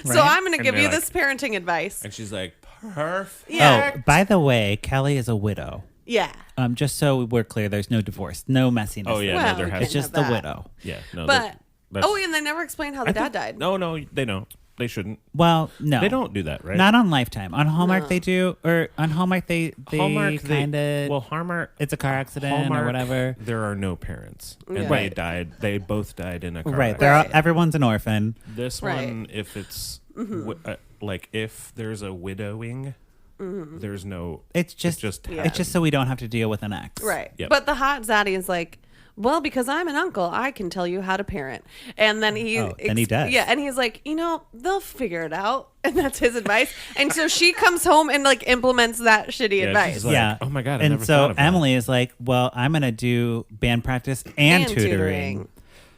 [SPEAKER 3] So
[SPEAKER 1] Right?
[SPEAKER 3] I'm going to give
[SPEAKER 2] they're
[SPEAKER 3] you
[SPEAKER 2] like-
[SPEAKER 3] this parenting advice."
[SPEAKER 2] And she's like, perfect.
[SPEAKER 3] Yeah.
[SPEAKER 1] Oh, by the way, Kelly is a widow.
[SPEAKER 3] Yeah.
[SPEAKER 1] Just so we're clear, there's no divorce, no messiness.
[SPEAKER 2] Oh, yeah.
[SPEAKER 3] Well,
[SPEAKER 2] no, there
[SPEAKER 3] we
[SPEAKER 2] has
[SPEAKER 1] It's
[SPEAKER 3] can
[SPEAKER 1] just
[SPEAKER 3] have
[SPEAKER 1] the
[SPEAKER 3] that.
[SPEAKER 1] widow.
[SPEAKER 2] Yeah. No,
[SPEAKER 3] But
[SPEAKER 2] that's-
[SPEAKER 3] and they never explained how the dad died.
[SPEAKER 2] No, they don't. They shouldn't.
[SPEAKER 1] Well, no.
[SPEAKER 2] They don't do that, right?
[SPEAKER 1] Not on Lifetime. On Hallmark they do, or on Hallmark they kind of.
[SPEAKER 2] Well, Hallmark.
[SPEAKER 1] It's a car accident
[SPEAKER 2] Hallmark,
[SPEAKER 1] or whatever.
[SPEAKER 2] There are no parents, and
[SPEAKER 3] Yeah.
[SPEAKER 2] they
[SPEAKER 1] Right.
[SPEAKER 2] died. They both died in a car.
[SPEAKER 1] Right.
[SPEAKER 2] accident.
[SPEAKER 1] Everyone's an orphan.
[SPEAKER 2] This
[SPEAKER 3] Right.
[SPEAKER 2] one, if it's like if there's a widowing, there's no.
[SPEAKER 1] It's just
[SPEAKER 2] just
[SPEAKER 1] it's just so we don't have to deal with an ex.
[SPEAKER 3] Right.
[SPEAKER 2] Yep.
[SPEAKER 3] But the hot zaddy is like, well, because I'm an uncle, I can tell you how to parent. And then he
[SPEAKER 1] does.
[SPEAKER 3] Yeah, and he's like, they'll figure it out. And that's his advice. And so she comes home and like implements that shitty advice.
[SPEAKER 2] she's like,
[SPEAKER 1] Yeah.
[SPEAKER 2] oh my God, I
[SPEAKER 1] And
[SPEAKER 2] never
[SPEAKER 1] so
[SPEAKER 2] thought of that.
[SPEAKER 1] Emily is like, well, I'm gonna do band practice and tutoring.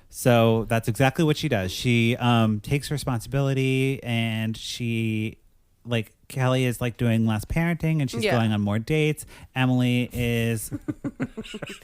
[SPEAKER 1] So that's exactly what she does. She takes responsibility, and she like Kelly is like doing less parenting, and she's going on more dates. Emily is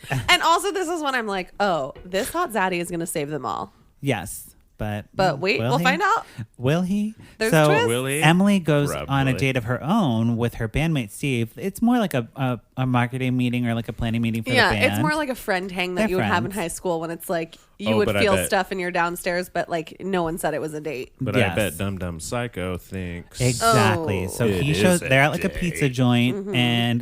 [SPEAKER 3] And also this is when I'm like, oh, this hot zaddy is gonna save them all.
[SPEAKER 1] yes. But
[SPEAKER 3] wait,
[SPEAKER 1] will
[SPEAKER 3] we'll
[SPEAKER 1] he?
[SPEAKER 3] find out.
[SPEAKER 1] Will he?
[SPEAKER 3] There's
[SPEAKER 1] so
[SPEAKER 3] a twist.
[SPEAKER 2] Will he?
[SPEAKER 1] Emily goes on a
[SPEAKER 2] Probably.
[SPEAKER 1] date of her own with her bandmate Steve. It's more like a marketing meeting or like a planning meeting for the band.
[SPEAKER 3] It's more like a friend hang that
[SPEAKER 1] They're
[SPEAKER 3] you would have in
[SPEAKER 1] friends.
[SPEAKER 3] high school when it's like you
[SPEAKER 2] Oh,
[SPEAKER 3] would
[SPEAKER 2] but I
[SPEAKER 3] feel
[SPEAKER 2] bet-
[SPEAKER 3] stuff in your downstairs, but like no one said it was a date.
[SPEAKER 2] But
[SPEAKER 1] Yes.
[SPEAKER 2] I bet Dum Dum Psycho thinks
[SPEAKER 1] Exactly.
[SPEAKER 3] Oh.
[SPEAKER 1] So
[SPEAKER 2] It
[SPEAKER 1] he
[SPEAKER 2] is
[SPEAKER 1] shows
[SPEAKER 2] a
[SPEAKER 1] they're at like a
[SPEAKER 2] date.
[SPEAKER 1] pizza joint, and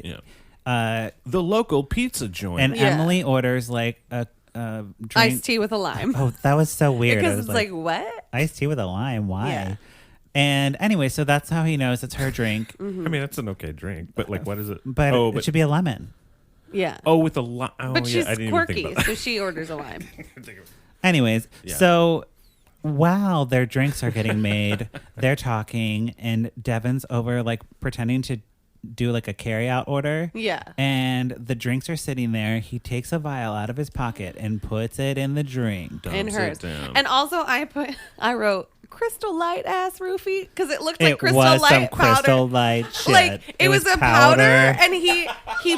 [SPEAKER 2] the local pizza joint.
[SPEAKER 1] and
[SPEAKER 3] Yeah.
[SPEAKER 1] Emily orders like a drink.
[SPEAKER 3] Iced tea with a lime.
[SPEAKER 1] Oh, that was so weird. I
[SPEAKER 3] Because
[SPEAKER 1] was
[SPEAKER 3] it's like, what?
[SPEAKER 1] iced tea with a lime. Why?
[SPEAKER 3] Yeah.
[SPEAKER 1] And anyway, so that's how he knows it's her drink.
[SPEAKER 2] I mean, that's an okay drink, but like, what is it?
[SPEAKER 1] But it should be a lemon.
[SPEAKER 3] Yeah.
[SPEAKER 2] Oh, with a lime. Oh,
[SPEAKER 3] But she's
[SPEAKER 2] I didn't even
[SPEAKER 3] quirky,
[SPEAKER 2] think about that.
[SPEAKER 3] so she orders a lime.
[SPEAKER 1] Anyways,
[SPEAKER 2] Yeah.
[SPEAKER 1] so while their drinks are getting made, they're talking, and Devin's over like pretending to do like a carry-out order.
[SPEAKER 3] Yeah.
[SPEAKER 1] And the drinks are sitting there. He takes a vial out of his pocket and puts it in the drink.
[SPEAKER 3] In
[SPEAKER 2] Dumps
[SPEAKER 3] hers.
[SPEAKER 2] it down.
[SPEAKER 3] And also I wrote Crystal Light ass roofie because it looked like
[SPEAKER 1] It
[SPEAKER 3] Crystal
[SPEAKER 1] was
[SPEAKER 3] Light
[SPEAKER 1] some
[SPEAKER 3] powder.
[SPEAKER 1] Crystal Light shit.
[SPEAKER 3] Like it was a powder, and he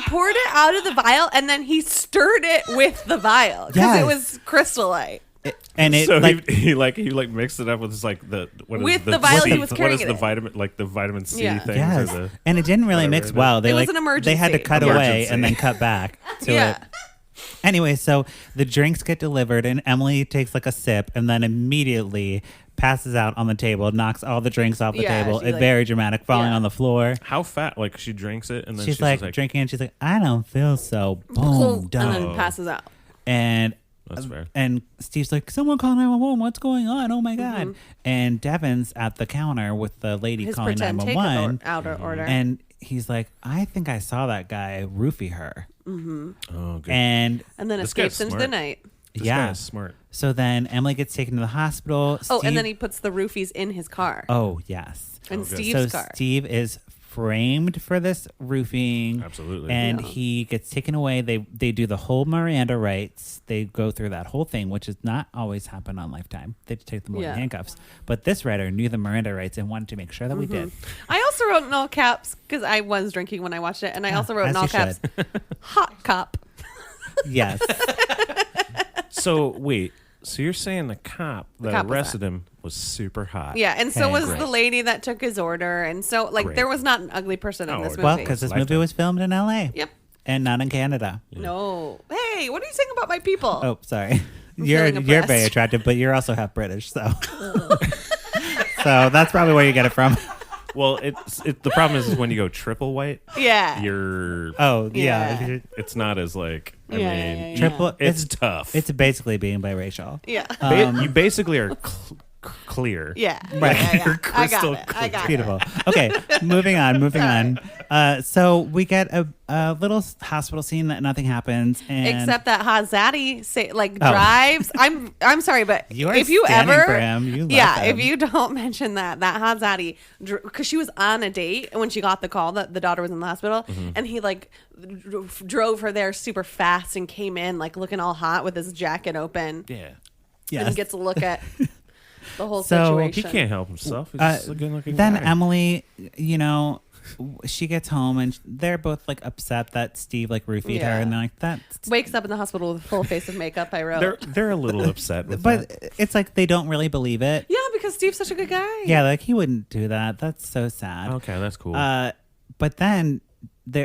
[SPEAKER 3] poured it out of the vial and then he stirred it with the vial because
[SPEAKER 1] Yes.
[SPEAKER 3] it was Crystal Light.
[SPEAKER 1] And it
[SPEAKER 2] So
[SPEAKER 1] like
[SPEAKER 2] he mixed it up with like the what is
[SPEAKER 3] With
[SPEAKER 2] the
[SPEAKER 3] the vial
[SPEAKER 2] C,
[SPEAKER 3] he was
[SPEAKER 2] what
[SPEAKER 3] carrying
[SPEAKER 2] is
[SPEAKER 3] it
[SPEAKER 2] the
[SPEAKER 3] in.
[SPEAKER 2] vitamin C
[SPEAKER 3] Yeah.
[SPEAKER 2] thing?
[SPEAKER 1] yes,
[SPEAKER 2] or the,
[SPEAKER 1] and it didn't really
[SPEAKER 2] whatever
[SPEAKER 1] mix
[SPEAKER 2] it is.
[SPEAKER 1] well. They
[SPEAKER 3] It was
[SPEAKER 1] like
[SPEAKER 3] an emergency.
[SPEAKER 1] they had to cut away
[SPEAKER 2] Emergency.
[SPEAKER 1] and then cut back to
[SPEAKER 3] Yeah.
[SPEAKER 1] it. Anyway, so the drinks get delivered, and Emily takes like a sip, and then immediately passes out on the table, knocks all the drinks off the
[SPEAKER 3] Yeah,
[SPEAKER 1] table.
[SPEAKER 3] she's
[SPEAKER 1] It's
[SPEAKER 3] like-
[SPEAKER 1] very dramatic, falling
[SPEAKER 3] Yeah.
[SPEAKER 1] on the floor.
[SPEAKER 2] How fat? Like she drinks it and then
[SPEAKER 1] She's
[SPEAKER 2] she's
[SPEAKER 1] like
[SPEAKER 2] just
[SPEAKER 1] drinking, and she's like, I don't feel so boom
[SPEAKER 3] And
[SPEAKER 1] done.
[SPEAKER 3] then passes out.
[SPEAKER 1] And
[SPEAKER 2] That's fair.
[SPEAKER 1] and Steve's like, someone call 911. What's going on? Oh my God.
[SPEAKER 3] Mm-hmm.
[SPEAKER 1] And Devin's at the counter with the lady
[SPEAKER 3] His
[SPEAKER 1] calling
[SPEAKER 3] pretend
[SPEAKER 1] 911.
[SPEAKER 3] takeout order.
[SPEAKER 1] And he's like, I think I saw that guy roofie her.
[SPEAKER 2] Oh, good.
[SPEAKER 1] And
[SPEAKER 3] and then
[SPEAKER 2] This guy's
[SPEAKER 3] escapes into the
[SPEAKER 2] smart.
[SPEAKER 3] night.
[SPEAKER 2] This
[SPEAKER 1] yeah.
[SPEAKER 2] guy is smart.
[SPEAKER 1] So then Emily gets taken to the hospital.
[SPEAKER 3] Oh,
[SPEAKER 1] Steve-
[SPEAKER 3] and then he puts the roofies in his car.
[SPEAKER 1] Oh, yes.
[SPEAKER 3] in
[SPEAKER 2] good.
[SPEAKER 3] Steve's
[SPEAKER 1] So
[SPEAKER 3] car.
[SPEAKER 1] Steve is framed for this roofing.
[SPEAKER 2] Absolutely.
[SPEAKER 1] And
[SPEAKER 3] Yeah.
[SPEAKER 1] he gets taken away. They do the whole Miranda rights. They go through that whole thing, which does not always happen on Lifetime. They just take them away in
[SPEAKER 3] Yeah.
[SPEAKER 1] handcuffs. But this writer knew the Miranda rights and wanted to make sure that we did.
[SPEAKER 3] I also wrote in all caps because I was drinking when I watched it, and I also wrote
[SPEAKER 1] as
[SPEAKER 3] in all
[SPEAKER 1] you
[SPEAKER 3] caps,
[SPEAKER 1] should.
[SPEAKER 3] "Hot cop."
[SPEAKER 1] Yes.
[SPEAKER 2] So wait. So you're saying the cop that
[SPEAKER 3] cop was
[SPEAKER 2] arrested him was super hot?
[SPEAKER 3] Yeah, and so
[SPEAKER 1] Okay,
[SPEAKER 3] was
[SPEAKER 2] great.
[SPEAKER 3] the lady that took his order, and so like
[SPEAKER 2] Great.
[SPEAKER 3] there was not an ugly person in
[SPEAKER 2] Oh,
[SPEAKER 3] this movie.
[SPEAKER 1] Well, because this movie
[SPEAKER 2] Lifetime.
[SPEAKER 1] was filmed in LA.
[SPEAKER 3] Yep.
[SPEAKER 1] And not in Canada.
[SPEAKER 3] No. Hey, what are you saying about my people?
[SPEAKER 1] Oh, sorry.
[SPEAKER 3] I'm
[SPEAKER 1] You're
[SPEAKER 3] feeling
[SPEAKER 1] very
[SPEAKER 3] oppressed.
[SPEAKER 1] attractive, but you're also half British, so so that's probably where you get it from.
[SPEAKER 2] Well, the problem is when you go triple white,
[SPEAKER 3] Yeah.
[SPEAKER 2] you're
[SPEAKER 1] Oh
[SPEAKER 3] Yeah.
[SPEAKER 1] yeah,
[SPEAKER 2] it's not as like I
[SPEAKER 3] Yeah,
[SPEAKER 2] mean
[SPEAKER 3] yeah, yeah.
[SPEAKER 1] triple.
[SPEAKER 2] it's tough.
[SPEAKER 1] It's basically being biracial.
[SPEAKER 3] Yeah.
[SPEAKER 2] You basically are clear.
[SPEAKER 3] Yeah.
[SPEAKER 1] Right.
[SPEAKER 3] Yeah, yeah.
[SPEAKER 2] You're
[SPEAKER 3] I got
[SPEAKER 2] crystal
[SPEAKER 3] it. I got it.
[SPEAKER 1] Beautiful. Okay, moving on. So we get a little hospital scene that nothing happens, and
[SPEAKER 3] Except that Hazadi
[SPEAKER 1] Oh.
[SPEAKER 3] drives. I'm sorry, but
[SPEAKER 1] You are
[SPEAKER 3] if you
[SPEAKER 1] standing
[SPEAKER 3] ever,
[SPEAKER 1] for him. You love
[SPEAKER 3] yeah,
[SPEAKER 1] him.
[SPEAKER 3] if you don't mention that Hazadi, because she was on a date when she got the call that the daughter was in the hospital, and he like drove her there super fast and came in like looking all hot with his jacket open,
[SPEAKER 2] Yeah.
[SPEAKER 1] yes.
[SPEAKER 3] and gets a look at the whole
[SPEAKER 1] So,
[SPEAKER 2] He
[SPEAKER 3] situation.
[SPEAKER 2] can't help himself. He's just a good-looking
[SPEAKER 1] then
[SPEAKER 2] guy.
[SPEAKER 1] Emily, she gets home and they're both like upset that Steve like roofied
[SPEAKER 3] Yeah.
[SPEAKER 1] her, and they're like that's.
[SPEAKER 3] Wakes up in the hospital with a full face of makeup. I wrote,
[SPEAKER 2] They're a little upset with
[SPEAKER 1] But
[SPEAKER 2] that.
[SPEAKER 1] it's like they don't really believe it.
[SPEAKER 3] yeah, because Steve's such a good guy.
[SPEAKER 1] Yeah, like he wouldn't do that. That's so sad.
[SPEAKER 2] Okay, that's cool.
[SPEAKER 1] But then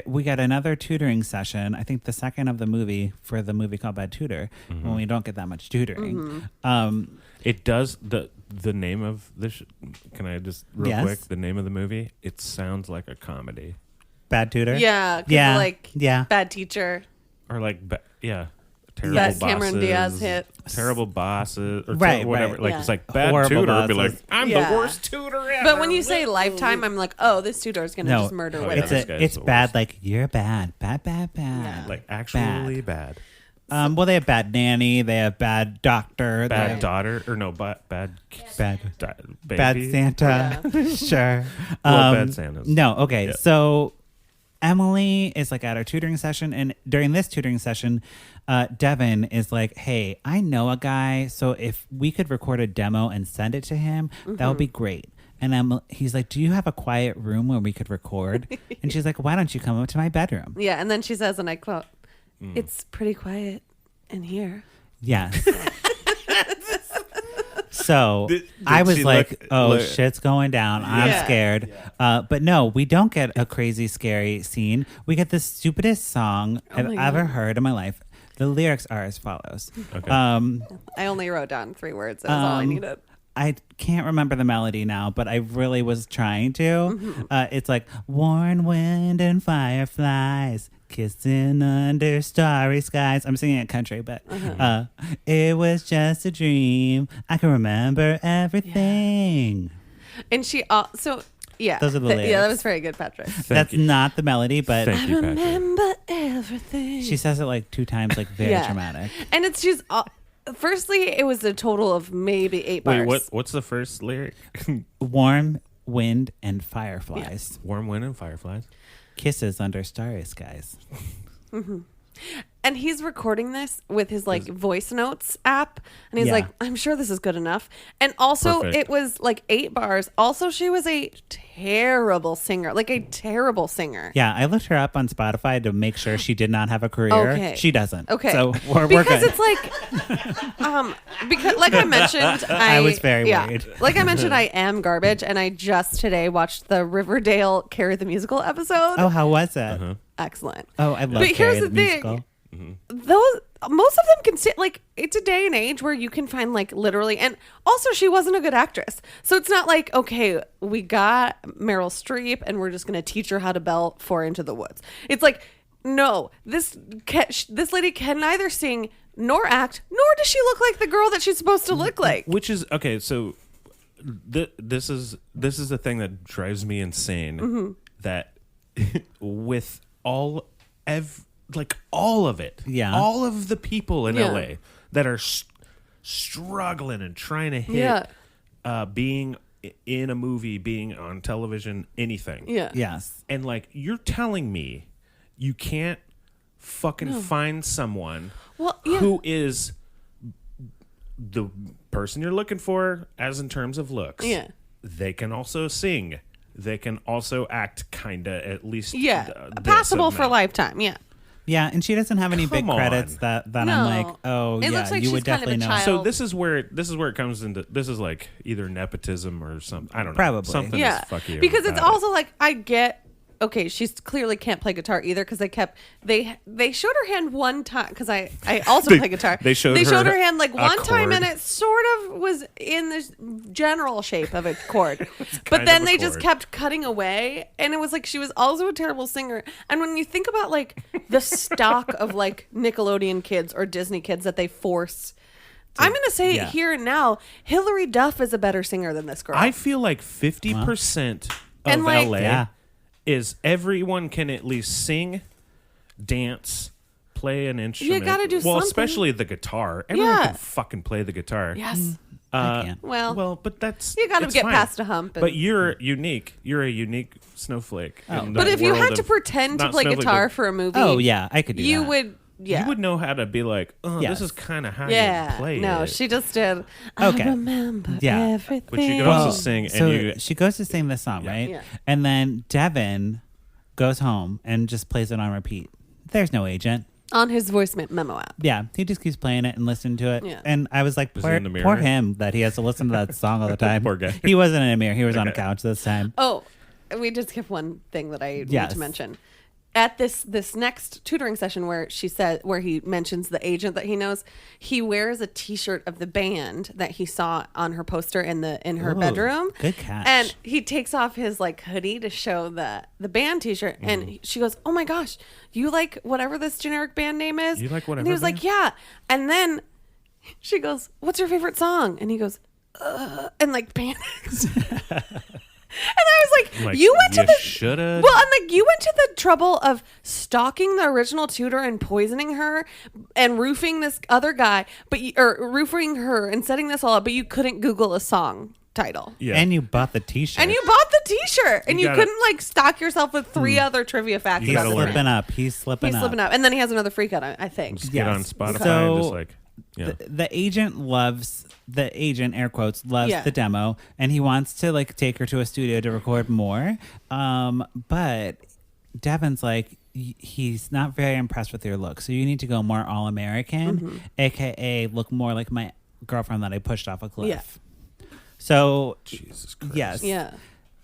[SPEAKER 1] we got another tutoring session. I think the second of the movie for the movie called Bad Tutor, when we don't get that much tutoring.
[SPEAKER 2] It does the name of this. Can I just real
[SPEAKER 1] Yes.
[SPEAKER 2] quick? The name of the movie. It sounds like a comedy
[SPEAKER 1] Bad Tutor.
[SPEAKER 3] Yeah, 'cause
[SPEAKER 1] Yeah.
[SPEAKER 3] like
[SPEAKER 1] Yeah.
[SPEAKER 3] bad teacher.
[SPEAKER 2] or like terrible
[SPEAKER 3] That
[SPEAKER 2] bosses.
[SPEAKER 3] Cameron Diaz hit.
[SPEAKER 2] Terrible bosses or
[SPEAKER 1] Right,
[SPEAKER 2] whatever.
[SPEAKER 1] right.
[SPEAKER 2] Like
[SPEAKER 3] Yeah.
[SPEAKER 2] it's like bad
[SPEAKER 1] Horrible
[SPEAKER 2] tutor. It'd be like
[SPEAKER 1] bosses.
[SPEAKER 2] I'm
[SPEAKER 3] Yeah.
[SPEAKER 2] the worst tutor ever.
[SPEAKER 3] But when you say Lifetime, I'm like, oh, this tutor is gonna
[SPEAKER 1] No,
[SPEAKER 3] just murder
[SPEAKER 2] Oh,
[SPEAKER 3] women.
[SPEAKER 2] yeah,
[SPEAKER 1] It's
[SPEAKER 2] this guy's
[SPEAKER 1] it's
[SPEAKER 2] the
[SPEAKER 1] bad.
[SPEAKER 2] worst.
[SPEAKER 1] Like you're bad. Bad.
[SPEAKER 3] Yeah.
[SPEAKER 2] like actually bad.
[SPEAKER 1] Well, they have bad nanny. They have bad doctor. they
[SPEAKER 2] Bad
[SPEAKER 1] have
[SPEAKER 2] daughter or no bad
[SPEAKER 1] bad
[SPEAKER 2] baby.
[SPEAKER 1] bad Santa. Sure.
[SPEAKER 2] Well, bad Santas.
[SPEAKER 1] No. Okay.
[SPEAKER 2] Yeah.
[SPEAKER 1] So Emily is like at her tutoring session, and during this tutoring session, Devin is like, "Hey, I know a guy. So if we could record a demo and send it to him, that would be great." And he's like, "Do you have a quiet room where we could record?" And she's like, "Why don't you come up to my bedroom?"
[SPEAKER 3] Yeah, and then she says, and I quote, "It's pretty quiet in here."
[SPEAKER 1] Yes. So
[SPEAKER 2] Did
[SPEAKER 1] I was
[SPEAKER 2] she
[SPEAKER 1] like,
[SPEAKER 2] look-
[SPEAKER 1] oh,
[SPEAKER 2] look-
[SPEAKER 1] shit's going down. I'm
[SPEAKER 3] Yeah.
[SPEAKER 1] scared. But no, we don't get a crazy, scary scene. We get the stupidest song I've
[SPEAKER 3] my
[SPEAKER 1] ever
[SPEAKER 3] God.
[SPEAKER 1] heard in my life. The lyrics are as follows.
[SPEAKER 2] Okay.
[SPEAKER 3] I only wrote down 3 words. That was all I needed.
[SPEAKER 1] I can't remember the melody now, but I really was trying to.
[SPEAKER 3] Mm-hmm.
[SPEAKER 1] It's like warm wind and fireflies kissing under starry skies. I'm singing it country, but it was just a dream. I can remember everything.
[SPEAKER 3] And she so yeah.
[SPEAKER 1] Those are the
[SPEAKER 3] Yeah, that
[SPEAKER 1] lyrics.
[SPEAKER 3] was very good, Patrick.
[SPEAKER 1] That's not the melody, but
[SPEAKER 2] Thank you, Patrick.
[SPEAKER 3] Remember everything.
[SPEAKER 1] she says it like 2 times, like very
[SPEAKER 3] Yeah.
[SPEAKER 1] dramatic.
[SPEAKER 3] And it's just firstly, it was a total of maybe 8 bars.
[SPEAKER 2] Wait, what's the first lyric?
[SPEAKER 1] Warm wind and fireflies.
[SPEAKER 2] Warm wind and fireflies.
[SPEAKER 1] Kisses under starry skies.
[SPEAKER 3] And he's recording this with his like voice notes app, and he's
[SPEAKER 1] Yeah.
[SPEAKER 3] like, I'm sure this is good enough. And also
[SPEAKER 2] Perfect.
[SPEAKER 3] it was like 8 bars. Also, she was a terrible singer, like a terrible singer.
[SPEAKER 1] Yeah, I looked her up on Spotify to make sure she did not have a career.
[SPEAKER 3] Okay.
[SPEAKER 1] She doesn't.
[SPEAKER 3] Okay.
[SPEAKER 1] So we're
[SPEAKER 3] because
[SPEAKER 1] good.
[SPEAKER 3] it's like because like I mentioned,
[SPEAKER 1] I was very worried.
[SPEAKER 3] Like I mentioned, I am garbage, and I just today watched the Riverdale Carrie the Musical episode.
[SPEAKER 1] Oh, how was it?
[SPEAKER 3] Excellent.
[SPEAKER 1] Oh, I love
[SPEAKER 3] But here's
[SPEAKER 1] Carrie
[SPEAKER 3] the
[SPEAKER 1] the
[SPEAKER 3] thing.
[SPEAKER 1] musical.
[SPEAKER 3] Those most of them can sit like it's a day and age where you can find like literally, and also she wasn't a good actress, so it's not like, okay, we got Meryl Streep and we're just gonna teach her how to belt for Into the Woods. It's like, no, this lady can neither sing nor act, nor does she look like the girl that she's supposed to look like.
[SPEAKER 2] Which is okay. So this is the thing that drives me insane. That with all of it,
[SPEAKER 1] Yeah.
[SPEAKER 2] all of the people in
[SPEAKER 3] Yeah.
[SPEAKER 2] LA that are struggling and trying to hit being in a movie, being on television, anything.
[SPEAKER 3] Yeah.
[SPEAKER 1] Yes.
[SPEAKER 2] And like, you're telling me you can't fucking find someone
[SPEAKER 3] Well, yeah.
[SPEAKER 2] who is the person you're looking for as in terms of looks.
[SPEAKER 3] Yeah.
[SPEAKER 2] They can also sing. They can also act kind of at least
[SPEAKER 3] Passable
[SPEAKER 2] this
[SPEAKER 3] for
[SPEAKER 2] amount.
[SPEAKER 3] lifetime. Yeah.
[SPEAKER 1] Yeah, and she doesn't have any big
[SPEAKER 2] Come
[SPEAKER 1] credits
[SPEAKER 2] on.
[SPEAKER 1] that
[SPEAKER 3] No.
[SPEAKER 1] I'm like, oh
[SPEAKER 3] It
[SPEAKER 1] yeah,
[SPEAKER 3] looks like
[SPEAKER 1] you
[SPEAKER 3] she's
[SPEAKER 1] would
[SPEAKER 3] kind of a
[SPEAKER 1] definitely know.
[SPEAKER 3] child.
[SPEAKER 2] So this is where it comes into. This is like either nepotism or something. I don't know.
[SPEAKER 1] Probably.
[SPEAKER 2] Something
[SPEAKER 3] Yeah.
[SPEAKER 2] is fucky
[SPEAKER 3] Because it's
[SPEAKER 2] about it.
[SPEAKER 3] also like, I get, okay, she's clearly can't play guitar either, because they showed her hand one time, because I also play guitar.
[SPEAKER 2] they showed
[SPEAKER 3] her
[SPEAKER 2] her
[SPEAKER 3] hand like
[SPEAKER 2] a
[SPEAKER 3] one time, and
[SPEAKER 2] chord.
[SPEAKER 3] it sort of was in the general shape of a chord.
[SPEAKER 2] kind
[SPEAKER 3] But then
[SPEAKER 2] of a
[SPEAKER 3] they just
[SPEAKER 2] chord.
[SPEAKER 3] kept cutting away, and it was like she was also a terrible singer. And when you think about like the stock of like Nickelodeon kids or Disney kids that they force, I'm going to say
[SPEAKER 1] yeah.
[SPEAKER 3] it here and now, Hilary Duff is a better singer than this girl.
[SPEAKER 2] I feel like 50% of
[SPEAKER 3] And, like-
[SPEAKER 2] LA
[SPEAKER 1] Yeah.
[SPEAKER 2] is everyone can at least sing, dance, play an instrument.
[SPEAKER 3] gotta do
[SPEAKER 2] well,
[SPEAKER 3] something.
[SPEAKER 2] especially the guitar. Everyone
[SPEAKER 3] Yeah.
[SPEAKER 2] can fucking play the guitar.
[SPEAKER 3] yes.
[SPEAKER 1] I can't.
[SPEAKER 3] Well,
[SPEAKER 2] but that's
[SPEAKER 3] you got to
[SPEAKER 2] it's
[SPEAKER 3] get
[SPEAKER 2] fine.
[SPEAKER 3] past a hump.
[SPEAKER 2] But you're unique. You're a unique snowflake. in the
[SPEAKER 3] But if you
[SPEAKER 2] world
[SPEAKER 3] had to
[SPEAKER 2] of-
[SPEAKER 3] pretend to
[SPEAKER 2] not
[SPEAKER 3] play
[SPEAKER 2] snowflake,
[SPEAKER 3] guitar
[SPEAKER 2] but
[SPEAKER 3] for a movie,
[SPEAKER 1] Oh yeah, I could do
[SPEAKER 3] you
[SPEAKER 1] that.
[SPEAKER 3] would. Yeah,
[SPEAKER 2] you would know how to be like, oh,
[SPEAKER 1] Yes.
[SPEAKER 2] this is kind of how
[SPEAKER 3] Yeah,
[SPEAKER 2] you play
[SPEAKER 3] no,
[SPEAKER 2] it.
[SPEAKER 3] she just did.
[SPEAKER 1] Okay.
[SPEAKER 3] I remember
[SPEAKER 1] Yeah.
[SPEAKER 3] everything.
[SPEAKER 2] But you could
[SPEAKER 1] Well,
[SPEAKER 2] also sing, and
[SPEAKER 1] so
[SPEAKER 2] you
[SPEAKER 1] she goes to sing this song, right?
[SPEAKER 3] Yeah.
[SPEAKER 1] And then Devin goes home and just plays it on repeat. There's no agent.
[SPEAKER 3] on his voice memo app.
[SPEAKER 1] Yeah, he just keeps playing it and listening to it.
[SPEAKER 3] Yeah.
[SPEAKER 1] And I was like,
[SPEAKER 2] Was he
[SPEAKER 1] poor,
[SPEAKER 2] in the mirror?
[SPEAKER 1] poor him that he has to listen to that song all the time.
[SPEAKER 2] Poor guy.
[SPEAKER 1] He wasn't in a mirror. He was on a couch this time.
[SPEAKER 3] Oh, we just skip one thing that I need
[SPEAKER 1] Yes.
[SPEAKER 3] to mention. At this next tutoring session where he mentions the agent that he knows, he wears a T-shirt of the band that he saw on her poster in her
[SPEAKER 1] Ooh,
[SPEAKER 3] bedroom.
[SPEAKER 1] good catch.
[SPEAKER 3] And he takes off his like hoodie to show the band T-shirt, and she goes, "Oh my gosh, you like whatever this generic band name is?"
[SPEAKER 2] You like
[SPEAKER 3] And
[SPEAKER 2] whatever
[SPEAKER 3] he was
[SPEAKER 2] band?
[SPEAKER 3] like, "Yeah." And then she goes, "What's your favorite song?" And he goes, and like panics. And I was like, you went to the
[SPEAKER 2] shoulda.
[SPEAKER 3] well, and like you went to the trouble of stalking the original tutor and poisoning her and roofing this other guy, or roofing her and setting this all up, but you couldn't Google a song title.
[SPEAKER 2] Yeah.
[SPEAKER 1] And you bought the T-shirt.
[SPEAKER 3] And you bought the T-shirt, and
[SPEAKER 2] You
[SPEAKER 3] you
[SPEAKER 2] gotta-
[SPEAKER 3] couldn't like stock yourself with 3 other trivia facts.
[SPEAKER 2] You
[SPEAKER 1] He's
[SPEAKER 3] about
[SPEAKER 2] gotta
[SPEAKER 3] the
[SPEAKER 2] learn.
[SPEAKER 3] band.
[SPEAKER 1] slipping up. He's slipping
[SPEAKER 3] He's
[SPEAKER 1] up.
[SPEAKER 3] slipping up, and then he has another freak out. I think.
[SPEAKER 2] Just get on
[SPEAKER 1] Yes.
[SPEAKER 2] Spotify
[SPEAKER 1] So-
[SPEAKER 2] and just like, yeah.
[SPEAKER 1] The agent loves air quotes loves
[SPEAKER 3] Yeah.
[SPEAKER 1] the demo, and he wants to like take her to a studio to record more. But Devin's like, he's not very impressed with your look, so you need to go more all American, aka look more like my girlfriend that I pushed off a cliff.
[SPEAKER 3] Yeah.
[SPEAKER 1] So
[SPEAKER 2] Jesus Christ.
[SPEAKER 1] yes.
[SPEAKER 3] Yeah.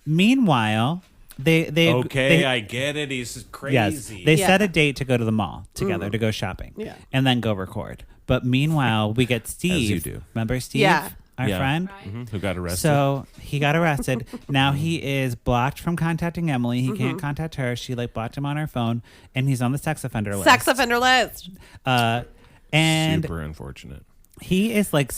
[SPEAKER 1] Meanwhile, they
[SPEAKER 2] Okay, I get it. He's crazy.
[SPEAKER 1] yes, they
[SPEAKER 3] Yeah.
[SPEAKER 1] set a date to go to the mall together to go shopping,
[SPEAKER 3] Yeah.
[SPEAKER 1] and then go record. But meanwhile, we get Steve.
[SPEAKER 2] you do.
[SPEAKER 1] Remember Steve,
[SPEAKER 3] Yeah.
[SPEAKER 1] our
[SPEAKER 2] Yeah.
[SPEAKER 1] friend?
[SPEAKER 2] Mhm, who got arrested.
[SPEAKER 1] So he got arrested. Now he is blocked from contacting Emily. He can't contact her. She like blocked him on her phone, and he's on the sex offender list.
[SPEAKER 3] Sex offender list.
[SPEAKER 1] And
[SPEAKER 2] super unfortunate.
[SPEAKER 1] he is like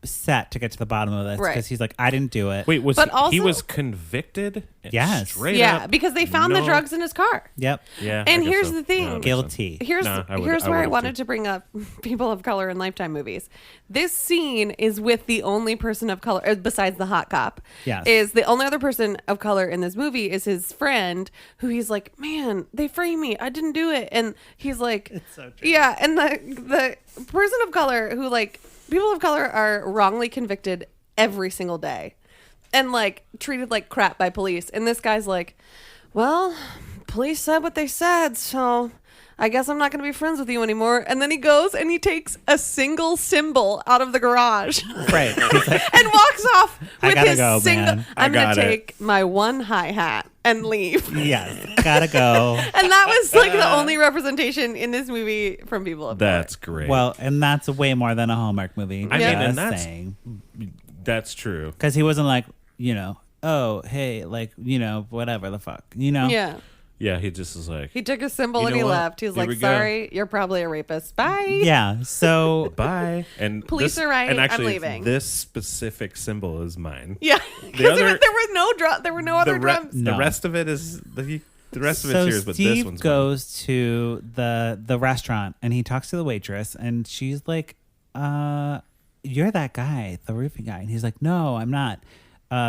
[SPEAKER 1] set to get to the bottom of this because
[SPEAKER 3] Right.
[SPEAKER 1] he's like, I didn't do it.
[SPEAKER 2] Wait, was
[SPEAKER 3] But
[SPEAKER 2] he
[SPEAKER 3] also-
[SPEAKER 2] was convicted?
[SPEAKER 1] Yes.
[SPEAKER 2] Straight
[SPEAKER 3] Yeah,
[SPEAKER 2] up?
[SPEAKER 3] because they found the
[SPEAKER 2] No-
[SPEAKER 3] drugs in his car.
[SPEAKER 1] Yep.
[SPEAKER 2] Yeah. I
[SPEAKER 3] And
[SPEAKER 2] guess
[SPEAKER 3] here's
[SPEAKER 2] so.
[SPEAKER 3] the thing.
[SPEAKER 2] Yeah, that makes
[SPEAKER 1] Guilty.
[SPEAKER 2] sense.
[SPEAKER 3] Here's
[SPEAKER 2] Nah, I would-
[SPEAKER 3] here's
[SPEAKER 2] I
[SPEAKER 3] where I
[SPEAKER 2] would've
[SPEAKER 3] wanted
[SPEAKER 2] too.
[SPEAKER 3] to bring up people of color in Lifetime movies. This scene is with the only person of color besides the hot cop.
[SPEAKER 1] Yes.
[SPEAKER 3] Is the only other person of color in this movie is his friend, who he's like, man, they framed me. I didn't do it. And he's like,
[SPEAKER 1] It's so true.
[SPEAKER 3] yeah. And the person of color who like people of color are wrongly convicted every single day and like treated like crap by police. And this guy's like, well, police said what they said, so I guess I'm not going to be friends with you anymore. And then he goes and he takes a single cymbal out of the garage
[SPEAKER 1] Right. He's like,
[SPEAKER 3] and walks off
[SPEAKER 1] I
[SPEAKER 3] with
[SPEAKER 1] gotta
[SPEAKER 3] his
[SPEAKER 1] go,
[SPEAKER 3] single.
[SPEAKER 1] man.
[SPEAKER 3] I'm going
[SPEAKER 2] got
[SPEAKER 3] to
[SPEAKER 2] it.
[SPEAKER 3] take my one hi-hat and leave.
[SPEAKER 1] yes, gotta go.
[SPEAKER 3] And that was like the only representation in this movie from people of color.
[SPEAKER 2] That's great.
[SPEAKER 1] Well, and that's way more than a Hallmark movie.
[SPEAKER 2] I
[SPEAKER 3] mean,
[SPEAKER 1] Just
[SPEAKER 2] and that's-
[SPEAKER 1] saying.
[SPEAKER 2] that's true.
[SPEAKER 1] Because he wasn't like, oh, hey, like, whatever the fuck,
[SPEAKER 3] Yeah.
[SPEAKER 2] Yeah, he just is like,
[SPEAKER 3] He took a symbol
[SPEAKER 2] You
[SPEAKER 3] and
[SPEAKER 2] know
[SPEAKER 3] he
[SPEAKER 2] what?
[SPEAKER 3] left. He was
[SPEAKER 2] Here
[SPEAKER 3] like,
[SPEAKER 2] we go.
[SPEAKER 3] sorry, you're probably a rapist. Bye.
[SPEAKER 1] Yeah. So
[SPEAKER 2] bye. And
[SPEAKER 3] Police are right,
[SPEAKER 2] And
[SPEAKER 3] I'm
[SPEAKER 2] actually,
[SPEAKER 3] leaving.
[SPEAKER 2] this specific symbol is mine.
[SPEAKER 3] Yeah. Because
[SPEAKER 2] other-
[SPEAKER 3] there were no there were no other drums.
[SPEAKER 1] No.
[SPEAKER 2] The rest of it is the rest of
[SPEAKER 1] so
[SPEAKER 2] it's yours, but
[SPEAKER 1] Steve
[SPEAKER 2] this one's
[SPEAKER 1] goes to the restaurant and he talks to the waitress and she's like, you're that guy, the roofing guy. And he's like, no, I'm not.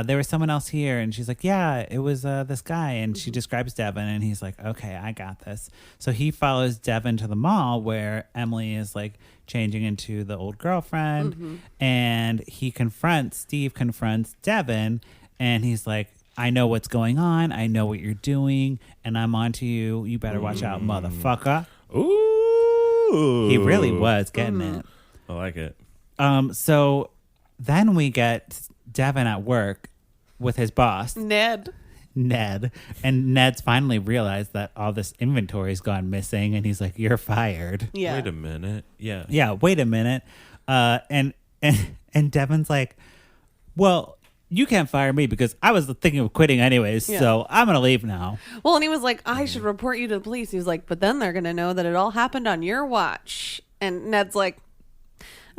[SPEAKER 1] There was someone else here. And she's like, yeah, it was this guy. And she describes Devin and he's like, okay, I got this. So he follows Devin to the mall where Emily is like changing into the old girlfriend. And Steve confronts Devin and he's like, I know what's going on. I know what you're doing. And I'm onto you. You better watch out, motherfucker.
[SPEAKER 2] Ooh.
[SPEAKER 1] He really was getting it.
[SPEAKER 2] I like it.
[SPEAKER 1] So then we get Devin at work with his boss,
[SPEAKER 3] Ned.
[SPEAKER 1] Ned. And Ned's finally realized that all this inventory's gone missing. And he's like, you're fired.
[SPEAKER 3] Yeah.
[SPEAKER 2] Wait a minute. Yeah.
[SPEAKER 1] Yeah, wait a minute. And Devin's like, well, you can't fire me because I was thinking of quitting anyways.
[SPEAKER 3] Yeah.
[SPEAKER 1] So I'm going to leave now.
[SPEAKER 3] Well, and he was like, I should report you to the police. He was like, but then they're going to know that it all happened on your watch. And Ned's like,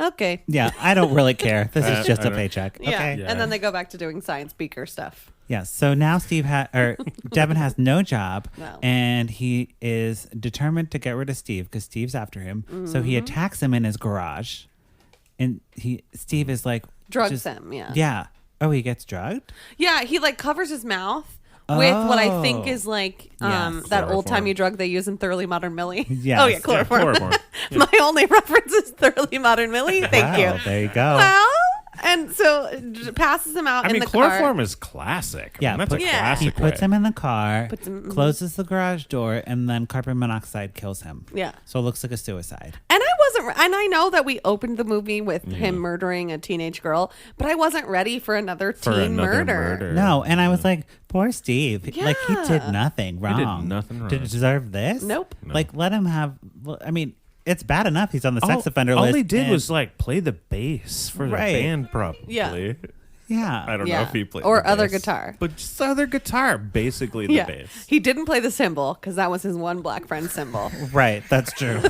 [SPEAKER 3] okay.
[SPEAKER 1] Yeah, I don't really care. This is just
[SPEAKER 2] I
[SPEAKER 1] a
[SPEAKER 2] don't-
[SPEAKER 1] paycheck.
[SPEAKER 3] Yeah.
[SPEAKER 1] Okay.
[SPEAKER 2] Yeah.
[SPEAKER 3] And then they go back to doing science beaker stuff.
[SPEAKER 1] Yeah. So now Devin has no job,
[SPEAKER 3] No.
[SPEAKER 1] and he is determined to get rid of Steve because Steve's after him. So he attacks him in his garage, and Steve is like
[SPEAKER 3] Drugs him, yeah.
[SPEAKER 1] Yeah. Oh, he gets drugged.
[SPEAKER 3] Yeah, he like covers his mouth with what I think
[SPEAKER 1] Oh.
[SPEAKER 3] is like
[SPEAKER 1] Yes.
[SPEAKER 3] that old timey
[SPEAKER 2] Chloroform.
[SPEAKER 3] drug they use in Thoroughly Modern Millie.
[SPEAKER 1] Yes.
[SPEAKER 3] Oh yeah, chloroform.
[SPEAKER 2] Chloroform.
[SPEAKER 3] My only reference is Thoroughly Modern Millie. Thank
[SPEAKER 1] Wow,
[SPEAKER 3] you.
[SPEAKER 1] there you go.
[SPEAKER 3] Well, and so passes him out
[SPEAKER 2] I
[SPEAKER 3] in
[SPEAKER 2] mean,
[SPEAKER 3] the
[SPEAKER 2] chloroform
[SPEAKER 3] car.
[SPEAKER 2] is classic.
[SPEAKER 1] Yeah,
[SPEAKER 2] That's a
[SPEAKER 3] Yeah.
[SPEAKER 2] classic.
[SPEAKER 1] He puts
[SPEAKER 2] way.
[SPEAKER 1] him in the car,
[SPEAKER 3] Puts him-
[SPEAKER 1] closes the garage door, and then carbon monoxide kills him.
[SPEAKER 3] Yeah.
[SPEAKER 1] So it looks like a suicide.
[SPEAKER 3] And I know that we opened the movie with him murdering a teenage girl, but I wasn't ready for another
[SPEAKER 2] For
[SPEAKER 3] teen
[SPEAKER 2] another
[SPEAKER 3] murder.
[SPEAKER 1] No, and I was like, poor Steve. Like, he did
[SPEAKER 3] Yeah.
[SPEAKER 1] nothing wrong.
[SPEAKER 2] nothing wrong.
[SPEAKER 1] Did he deserve this?
[SPEAKER 3] Nope.
[SPEAKER 1] Like, let him have. I mean, it's bad enough he's on the sex offender
[SPEAKER 2] all
[SPEAKER 1] list.
[SPEAKER 2] he did
[SPEAKER 1] and-
[SPEAKER 2] was like play the bass for
[SPEAKER 1] Right.
[SPEAKER 2] the band, probably.
[SPEAKER 3] Yeah.
[SPEAKER 1] yeah.
[SPEAKER 2] I don't know
[SPEAKER 3] Yeah.
[SPEAKER 2] if he played
[SPEAKER 3] Or
[SPEAKER 2] the
[SPEAKER 3] other
[SPEAKER 2] bass.
[SPEAKER 3] guitar.
[SPEAKER 2] but just other guitar, basically the
[SPEAKER 3] Yeah.
[SPEAKER 2] bass.
[SPEAKER 3] He didn't play the cymbal because that was his one black friend symbol.
[SPEAKER 1] Right. That's true.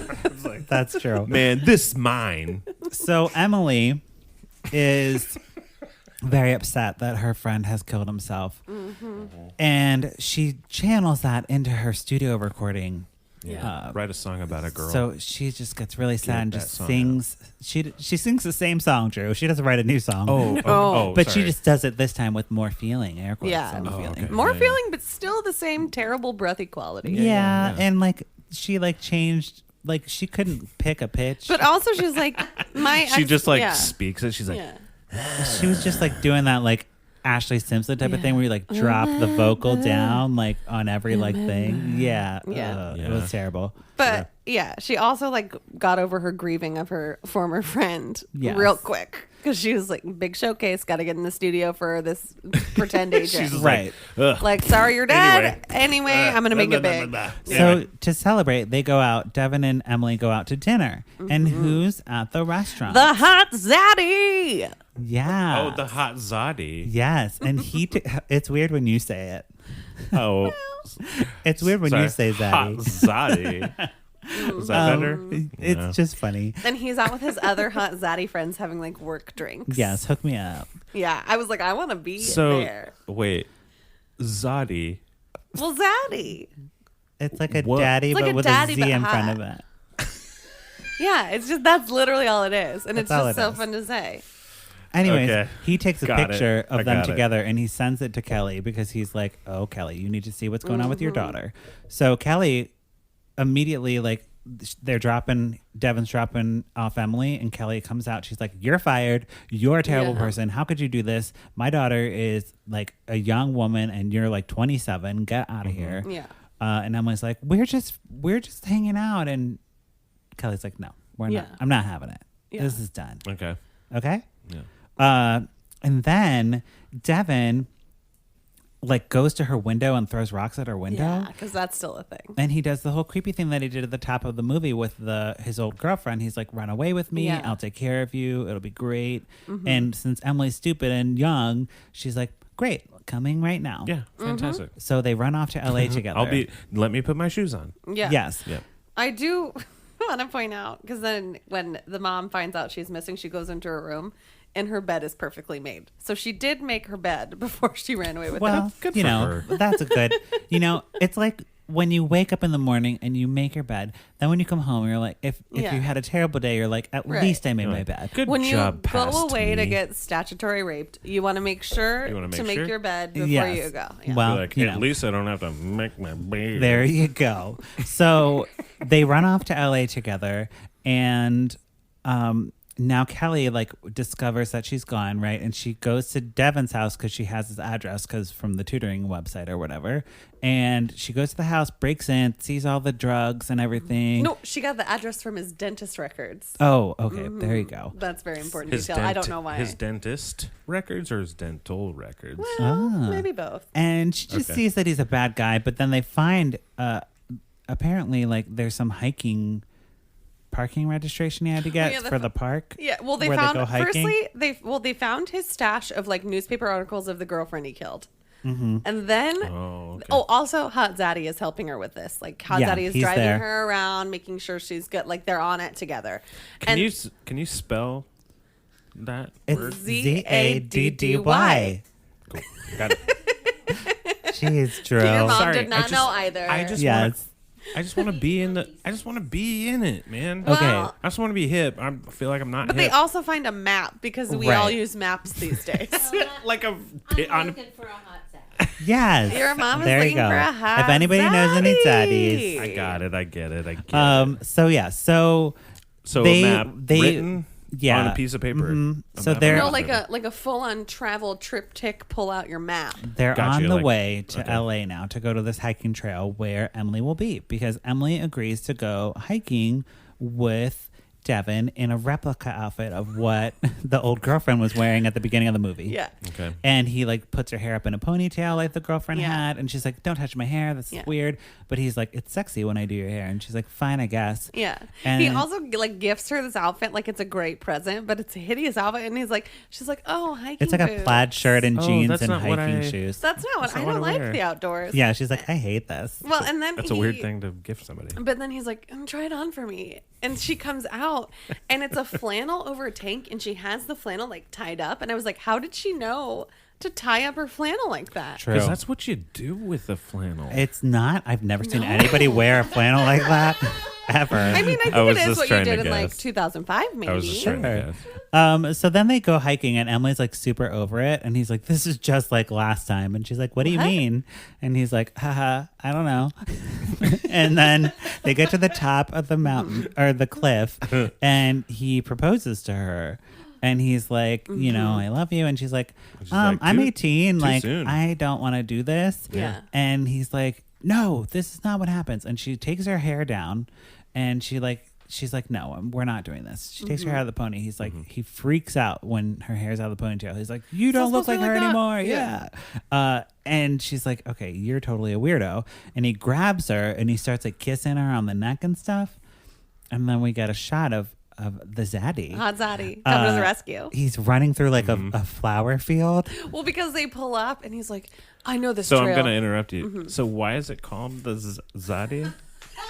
[SPEAKER 1] That's true.
[SPEAKER 2] Man, this mine.
[SPEAKER 1] So Emily is very upset that her friend has killed himself. And she channels that into her studio recording.
[SPEAKER 3] Yeah.
[SPEAKER 2] Write a song about a girl.
[SPEAKER 1] So she just gets really sad and
[SPEAKER 2] that
[SPEAKER 1] just
[SPEAKER 2] song
[SPEAKER 1] sings. She sings the same song, Drew. She doesn't write a new song.
[SPEAKER 2] but
[SPEAKER 1] But she just does it this time with more feeling. Air quotes
[SPEAKER 3] Yeah.
[SPEAKER 1] on the
[SPEAKER 3] Oh,
[SPEAKER 1] feeling.
[SPEAKER 2] okay.
[SPEAKER 3] More
[SPEAKER 2] Yeah.
[SPEAKER 3] feeling, but still the same terrible breathy quality.
[SPEAKER 1] Yeah,
[SPEAKER 2] yeah.
[SPEAKER 1] and like she like changed. Like she couldn't pick a pitch.
[SPEAKER 3] But also, she's like,
[SPEAKER 2] she just like
[SPEAKER 3] yeah.
[SPEAKER 2] speaks it. She's like,
[SPEAKER 3] Yeah.
[SPEAKER 1] she was just like doing that like Ashley Simpson type of thing where you like drop the vocal down like on every like thing. Yeah.
[SPEAKER 3] Yeah.
[SPEAKER 1] It was terrible.
[SPEAKER 3] But yeah, she also like got over her grieving of her former friend
[SPEAKER 1] Yes.
[SPEAKER 3] real quick because she was like, big showcase, got to get in the studio for this pretend agent.
[SPEAKER 2] she's just
[SPEAKER 1] Right.
[SPEAKER 2] like, ugh.
[SPEAKER 3] like, sorry, you're dead. Anyway, I'm gonna make it
[SPEAKER 2] blah,
[SPEAKER 3] big.
[SPEAKER 2] blah, blah.
[SPEAKER 1] So
[SPEAKER 2] Anyway.
[SPEAKER 1] to celebrate, they go out. Devin and Emily go out to dinner. And who's at the restaurant?
[SPEAKER 3] The hot zaddy.
[SPEAKER 1] yeah.
[SPEAKER 2] Oh, the hot Zodi.
[SPEAKER 1] Yes, and it's weird when you say it.
[SPEAKER 2] Oh,
[SPEAKER 1] It's weird when
[SPEAKER 2] sorry.
[SPEAKER 1] you say
[SPEAKER 2] Hot
[SPEAKER 1] Zaddy.
[SPEAKER 2] Zodi. Is that better?
[SPEAKER 1] It's just funny.
[SPEAKER 3] And he's out with his other hot zaddy friends having like work drinks.
[SPEAKER 1] Yes, hook me up.
[SPEAKER 3] Yeah, I was like, I want to be
[SPEAKER 2] So
[SPEAKER 3] there.
[SPEAKER 2] wait, Zaddy.
[SPEAKER 3] Well, zaddy.
[SPEAKER 1] It's like a
[SPEAKER 2] What?
[SPEAKER 1] daddy,
[SPEAKER 3] It's like
[SPEAKER 1] but
[SPEAKER 3] a
[SPEAKER 1] with
[SPEAKER 3] daddy,
[SPEAKER 1] a Z
[SPEAKER 3] but
[SPEAKER 1] in
[SPEAKER 3] hot.
[SPEAKER 1] front of it.
[SPEAKER 3] Yeah, it's just that's literally all it is, and it's
[SPEAKER 1] That's all
[SPEAKER 3] just
[SPEAKER 1] it
[SPEAKER 3] so
[SPEAKER 1] is.
[SPEAKER 3] fun to say.
[SPEAKER 1] Anyways,
[SPEAKER 2] Okay.
[SPEAKER 1] he takes a
[SPEAKER 2] Got it.
[SPEAKER 1] picture
[SPEAKER 2] I
[SPEAKER 1] of them
[SPEAKER 2] got it.
[SPEAKER 1] together and he sends it to Kelly because he's like, "Oh, Kelly, you need to see what's going on with your
[SPEAKER 3] Mm-hmm.
[SPEAKER 1] daughter." So Kelly immediately, like, Devin's dropping off Emily, and Kelly comes out. She's like, "You're fired. You're a terrible
[SPEAKER 3] Yeah.
[SPEAKER 1] person. How could you do this? My daughter is like a young woman, and you're like 27. Get out of here."
[SPEAKER 3] Yeah.
[SPEAKER 1] And Emily's like, "We're just hanging out," and Kelly's like, "No, we're
[SPEAKER 3] Yeah.
[SPEAKER 1] not. I'm not having it.
[SPEAKER 3] Yeah.
[SPEAKER 1] This is done."
[SPEAKER 2] Okay.
[SPEAKER 1] Okay.
[SPEAKER 2] Yeah.
[SPEAKER 1] And then Devin like goes to her window and throws rocks at her window.
[SPEAKER 3] Yeah, because that's still a thing.
[SPEAKER 1] And he does the whole creepy thing that he did at the top of the movie with his old girlfriend. He's like, "Run away with me.
[SPEAKER 3] Yeah.
[SPEAKER 1] I'll take care of you. It'll be great." And since Emily's stupid and young, she's like, "Great, coming right now."
[SPEAKER 2] Yeah. Fantastic.
[SPEAKER 1] So they run off to LA together.
[SPEAKER 2] Let me put my shoes on.
[SPEAKER 3] Yeah.
[SPEAKER 1] Yes.
[SPEAKER 2] Yeah.
[SPEAKER 3] I do want to point out, because then when the mom finds out she's missing, she goes into her room and her bed is perfectly made. So she did make her bed before she ran away with
[SPEAKER 1] Well,
[SPEAKER 3] him.
[SPEAKER 2] Good
[SPEAKER 1] you
[SPEAKER 2] for
[SPEAKER 1] know,
[SPEAKER 2] her.
[SPEAKER 1] that's a good, it's like when you wake up in the morning and you make your bed, then when you come home, you're like, if
[SPEAKER 3] Yeah.
[SPEAKER 1] you had a terrible day, you're like, at
[SPEAKER 3] Right.
[SPEAKER 1] least I made
[SPEAKER 2] You're
[SPEAKER 1] my
[SPEAKER 2] like,
[SPEAKER 1] bed.
[SPEAKER 2] Good
[SPEAKER 3] When you
[SPEAKER 2] job,
[SPEAKER 3] go
[SPEAKER 2] past
[SPEAKER 3] away to
[SPEAKER 2] me.
[SPEAKER 3] get statutory raped, you want to make sure
[SPEAKER 2] You wanna
[SPEAKER 3] to
[SPEAKER 2] make
[SPEAKER 3] make
[SPEAKER 2] sure?
[SPEAKER 3] your bed before
[SPEAKER 1] Yes.
[SPEAKER 3] you go. Yeah.
[SPEAKER 1] Well,
[SPEAKER 2] Like,
[SPEAKER 1] you
[SPEAKER 2] at
[SPEAKER 1] know.
[SPEAKER 2] least I don't have to make my bed.
[SPEAKER 1] There you go. So they run off to LA together, and now Kelly like discovers that she's gone, right? And she goes to Devin's house because she has his address because from the tutoring website or whatever. And she goes to the house, breaks in, sees all the drugs and everything.
[SPEAKER 3] No, she got the address from his dentist records.
[SPEAKER 1] Oh, okay. There you go.
[SPEAKER 3] That's very important
[SPEAKER 2] His
[SPEAKER 3] detail. I don't know why.
[SPEAKER 2] His dentist records or his dental records?
[SPEAKER 3] Well,
[SPEAKER 1] Ah.
[SPEAKER 3] maybe both.
[SPEAKER 1] And she just
[SPEAKER 2] Okay.
[SPEAKER 1] sees that he's a bad guy, but then they find apparently like there's some hiking parking registration he had to get
[SPEAKER 3] yeah, the
[SPEAKER 1] for the park.
[SPEAKER 3] Yeah, well, they
[SPEAKER 1] where
[SPEAKER 3] found
[SPEAKER 1] go hiking.
[SPEAKER 3] firstly they found his stash of like newspaper articles of the girlfriend he killed, and then
[SPEAKER 2] Oh, okay.
[SPEAKER 3] also Hot Zaddy is helping her with this. Like Hot
[SPEAKER 1] Yeah,
[SPEAKER 3] Zaddy is
[SPEAKER 1] he's
[SPEAKER 3] driving
[SPEAKER 1] there.
[SPEAKER 3] her around, making sure she's good. Like they're on it together.
[SPEAKER 2] Can you spell that
[SPEAKER 1] It's
[SPEAKER 2] word?
[SPEAKER 1] ZADDY.
[SPEAKER 2] Cool. Got it.
[SPEAKER 1] Jeez, Drew.
[SPEAKER 3] Your mom
[SPEAKER 2] Sorry,
[SPEAKER 3] did not
[SPEAKER 2] I just-
[SPEAKER 3] know either.
[SPEAKER 2] I just
[SPEAKER 1] Yes.
[SPEAKER 2] I just want to be in the. I just want to be in it, man.
[SPEAKER 1] Okay.
[SPEAKER 3] Well,
[SPEAKER 2] I just want to be hip. I feel like I'm not
[SPEAKER 3] but
[SPEAKER 2] hip.
[SPEAKER 3] they also find a map because we all
[SPEAKER 1] Right.
[SPEAKER 3] use maps these days.
[SPEAKER 2] like a
[SPEAKER 4] I'm
[SPEAKER 2] on.
[SPEAKER 4] looking for a hot sack.
[SPEAKER 1] Yes.
[SPEAKER 3] Your mom is
[SPEAKER 1] there
[SPEAKER 3] looking
[SPEAKER 1] you go.
[SPEAKER 3] for a hot
[SPEAKER 1] If anybody knows any
[SPEAKER 3] zaddy.
[SPEAKER 1] zaddies.
[SPEAKER 2] I got it. I get it. I get it.
[SPEAKER 1] So yeah, so
[SPEAKER 2] So
[SPEAKER 1] they-
[SPEAKER 2] a map
[SPEAKER 1] they-
[SPEAKER 2] written
[SPEAKER 1] yeah.
[SPEAKER 2] on a piece of paper.
[SPEAKER 1] Mhm.
[SPEAKER 2] A
[SPEAKER 1] So
[SPEAKER 2] map
[SPEAKER 1] they're-
[SPEAKER 2] on
[SPEAKER 3] No,
[SPEAKER 2] piece of paper.
[SPEAKER 3] like a full on travel triptych. Pull out your map.
[SPEAKER 1] they're
[SPEAKER 2] Gotcha,
[SPEAKER 1] on the
[SPEAKER 2] like-
[SPEAKER 1] way to
[SPEAKER 2] okay.
[SPEAKER 1] LA now to go to this hiking trail where Emily will be because Emily agrees to go hiking with Devin in a replica outfit of what the old girlfriend was wearing at the beginning of the movie.
[SPEAKER 3] Yeah.
[SPEAKER 2] Okay.
[SPEAKER 1] And he like puts her hair up in a ponytail like the girlfriend
[SPEAKER 3] Yeah.
[SPEAKER 1] had, and she's like, "Don't touch my hair. That's
[SPEAKER 3] Yeah.
[SPEAKER 1] weird." But he's like, "It's sexy when I do your hair," and she's like, "Fine, I guess."
[SPEAKER 3] Yeah.
[SPEAKER 1] And-
[SPEAKER 3] he also like gifts her this outfit like it's a great present, but it's a hideous outfit. And he's like, she's like, "Oh, hiking
[SPEAKER 1] It's like a
[SPEAKER 3] boots."
[SPEAKER 1] plaid shirt and
[SPEAKER 2] Oh,
[SPEAKER 1] jeans
[SPEAKER 2] that's
[SPEAKER 1] and
[SPEAKER 2] not what
[SPEAKER 1] hiking
[SPEAKER 2] I-
[SPEAKER 1] shoes.
[SPEAKER 3] That's not what
[SPEAKER 2] That's
[SPEAKER 3] I
[SPEAKER 2] not
[SPEAKER 3] don't
[SPEAKER 2] what I
[SPEAKER 3] like
[SPEAKER 2] wear.
[SPEAKER 3] the outdoors.
[SPEAKER 1] Yeah, she's like, "I hate this."
[SPEAKER 3] Well, and then
[SPEAKER 2] That's a weird thing to gift somebody.
[SPEAKER 3] But then he's like, "Try it on for me." And she comes out, and it's a flannel over a tank, and she has the flannel like tied up. And I was like, "How did she know to tie up her flannel like that?"
[SPEAKER 1] True.
[SPEAKER 2] Because that's what you do with a flannel.
[SPEAKER 1] It's not. I've never seen anybody wear a flannel like that ever.
[SPEAKER 3] I mean, I think
[SPEAKER 2] I was
[SPEAKER 3] it is
[SPEAKER 2] just
[SPEAKER 3] what you
[SPEAKER 2] trying to
[SPEAKER 3] did in like
[SPEAKER 2] guess.
[SPEAKER 3] 2005, maybe.
[SPEAKER 2] I was just trying to
[SPEAKER 1] Sure.
[SPEAKER 2] guess.
[SPEAKER 1] So then they go hiking, and Emily's like super over it, and he's like, "This is just like last time," and she's like, "What do you
[SPEAKER 3] What?
[SPEAKER 1] mean?" And he's like, "Haha, I don't know." And then they get to the top of the mountain or the cliff, and he proposes to her. And he's like, you know, "I love you." And she's like,
[SPEAKER 2] She's like,
[SPEAKER 1] "I'm
[SPEAKER 2] "Too-
[SPEAKER 1] 18.
[SPEAKER 2] too
[SPEAKER 1] Like,
[SPEAKER 2] soon."
[SPEAKER 1] I don't want to do this."
[SPEAKER 3] Yeah.
[SPEAKER 1] And he's like, "No, this is not what happens." And she takes her hair down, and she's like, "No, we're not doing this." She takes her hair out of the pony. He's like, he freaks out when her hair's out of the ponytail. He's like, "You don't look
[SPEAKER 3] supposed
[SPEAKER 1] like
[SPEAKER 3] to be
[SPEAKER 1] her
[SPEAKER 3] like that."
[SPEAKER 1] anymore." Yeah. And she's like, "Okay, you're totally a weirdo." And he grabs her and he starts like kissing her on the neck and stuff. And then we get a shot of the zaddy.
[SPEAKER 3] Hot Zaddy coming to the rescue.
[SPEAKER 1] He's running through like a flower field.
[SPEAKER 3] Well, because they pull up, and he's like, "I know this
[SPEAKER 2] So
[SPEAKER 3] trail."
[SPEAKER 2] I'm going to interrupt you. So why is it called the Zaddy?